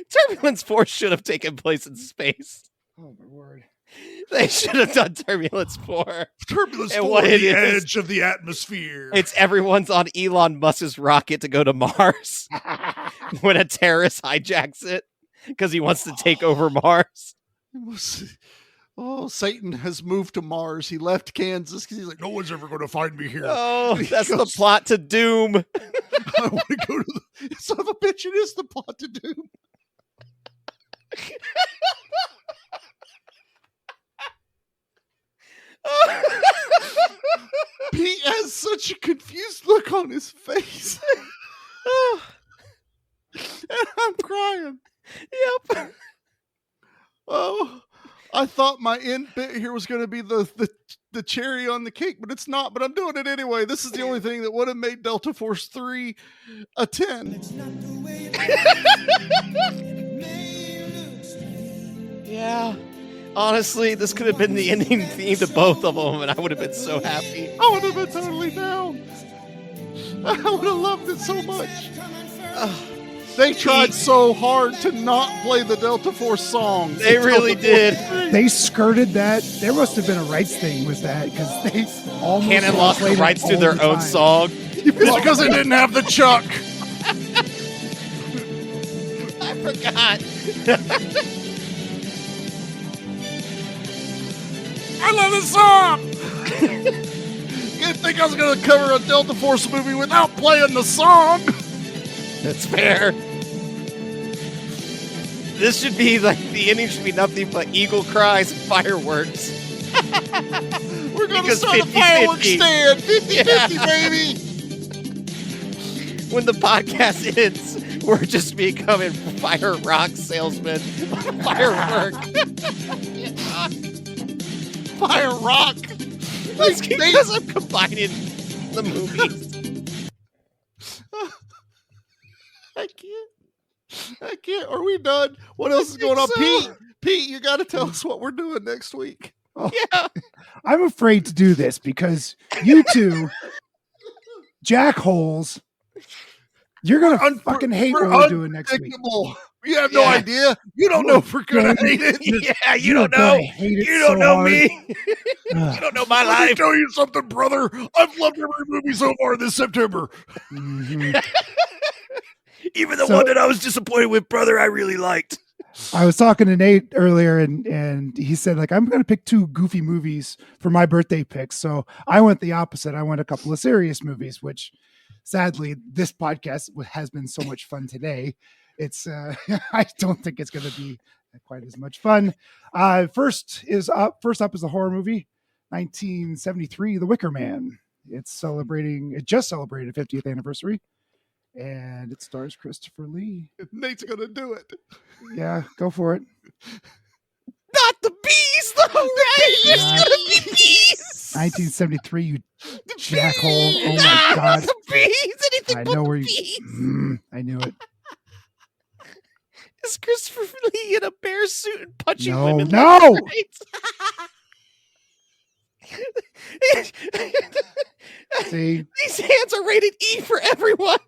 Turbulence 4 should have taken place in space. Oh my word. They should have done Turbulence 4. Turbulence And 4, what it the is- edge of the atmosphere. It's everyone's on Elon Musk's rocket to go to Mars when a terrorist hijacks it because he wants to take over Mars. Oh, Satan has moved to Mars. He left Kansas because he's like, no one's ever going to find me here. Oh, that's the plot to Doom. I want to go to the son of a bitch. It is the plot to Doom. Pete has such a confused look on his face. And I'm crying. Yep. Oh, I thought my end bit here was going to be the cherry on the cake, but it's not. But I'm doing it anyway. This is the only thing that would have made Delta Force 3 a 10. Yeah. Honestly, this could have been the ending theme to both of them, and I would have been so happy. I would have been totally down. I would have loved it so much. They tried so hard to not play the Delta Force songs. They really did. They skirted that. There must have been a rights thing with that because they almost Canon lost the played it rights to all their the own time. song. It's because they didn't have the Chuck. I forgot. I love this song. You didn't think I was going to cover a Delta Force movie without playing the song? That's fair. This should be like the ending should be nothing but eagle cries and fireworks. We're going to Because start a 50-50. fireworks stand. 50-50, Yeah. baby. When the podcast ends, we're just becoming fire rock salesmen. Firework. Fire rock. That's because I'm combining the movies. I can't. Are we done? What else is going on? So- Pete, Pete, you got to tell us what we're doing next week. Oh, yeah. I'm afraid to do this because you two jackholes, you're going to fucking hate what we're doing next week. You have no idea. You don't know if we're going to hate it. Yeah, you don't know. You don't know me. You don't know my Let me life. tell you something, brother. I've loved every movie so far this September. Even the one that I was disappointed with, brother, I really liked. I was talking to Nate earlier and he said, like, I'm going to pick 2 goofy movies for my birthday picks. So I went the opposite. I went a couple of serious movies, which sadly, this podcast has been so much fun today. It's I don't think it's going to be quite as much fun. First up is a horror movie, 1973, The Wicker Man. It just celebrated 50th anniversary, and it stars Christopher Lee. Nate's going to do it. Yeah, go for it. Not the bees, though, right? There's going to be bees. 1973, you jackhole. Oh my God. The bees. Anything I but know the where bees. I knew it. Is Christopher Lee in a bear suit and punching No, women? no! See? These hands are rated E for everyone.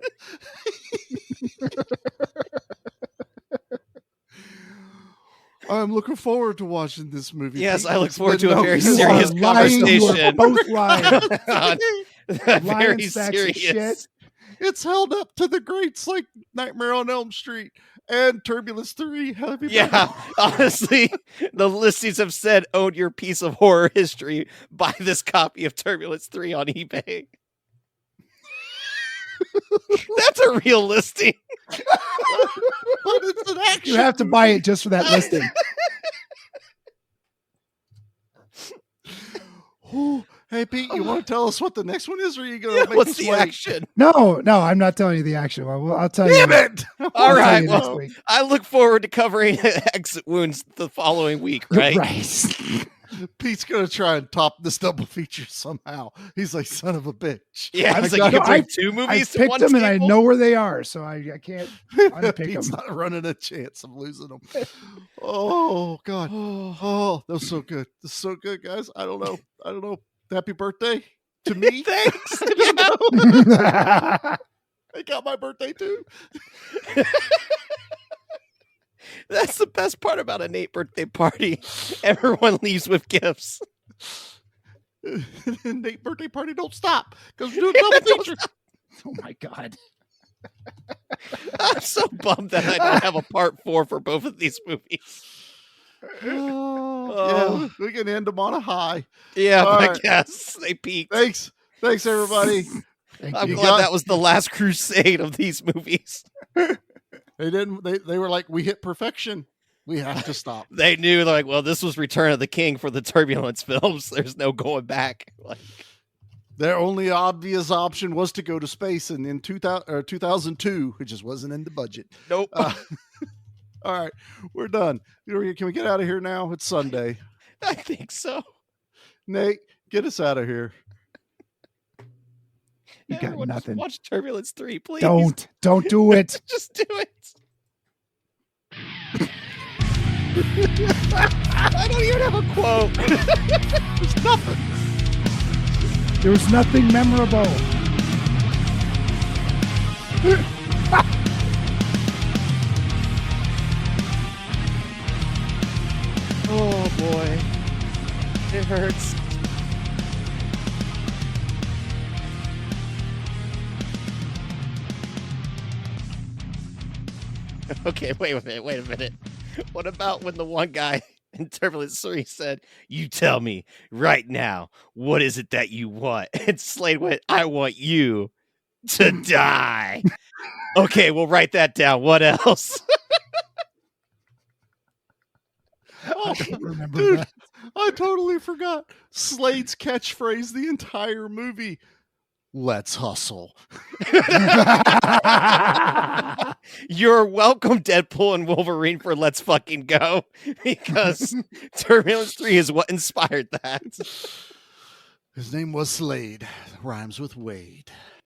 I'm looking forward to watching this movie. Yes, Pete. I look It's forward been to a no- very You serious are conversation. You are both lying. Very Lying sacks of serious. shit. It's held up to the greats like Nightmare on Elm Street and Turbulence 3. Happy Yeah, honestly, the listings have said, own your piece of horror history. Buy this copy of Turbulence 3 on eBay. That's a real listing. But it's an action. You have to buy it just for that listing. Ooh, hey, Pete, you want to tell us what the next one is, or are you going to make What's us the wait? action? No, I'm not telling you the action one. I'll tell you. Damn it! All right, you next well, week. I look forward to covering Exit Wounds the following week, right? Right. Pete's going to try and top this double feature somehow. He's like, son of a bitch. Yeah, I've it's like got- you can bring I- 2 I movies to picked one them and I table? know where they are, so I can't unpick Pete's them. not running a chance of losing them. Oh, God. Oh, that was so good. This is so good, guys. I don't know. Happy birthday to me. Thanks. I got my birthday too. That's the best part about a Nate birthday party. Everyone leaves with gifts. Nate birthday party don't stop because we're doing double feature. Oh my God. I'm so bummed that I don't have a part 4 for both of these movies. Yeah, we can end them on a high. Yeah, All I right. guess they peaked. Thanks, everybody. I'm you. glad that was the last crusade of these movies. They didn't. They were like, we hit perfection. We have to stop. They knew, like, well, this was Return of the King for the Turbulence films. There's no going back. Like, Their only obvious option was to go to space, and in 2002, it just wasn't in the budget. Nope. All right, we're done. Can we get out of here now? It's Sunday. I think so. Nate, get us out of here. You got Everyone just nothing. watch Turbulence 3, please. Don't do it. Just do it. I don't even have a quote. There's nothing. There was nothing memorable. Oh boy. It hurts. Okay, wait a minute. What about when the one guy in Turbulence 3 said, "You tell me right now, what is it that you want?" And Slade went, "I want you to die." Okay, we'll write that down. What else? I don't remember Dude, that. I totally forgot Slade's catchphrase the entire movie. Let's hustle. You're welcome, Deadpool and Wolverine, for Let's Fucking Go, because Turbulence 3 is what inspired that. His name was Slade. Rhymes with Wade.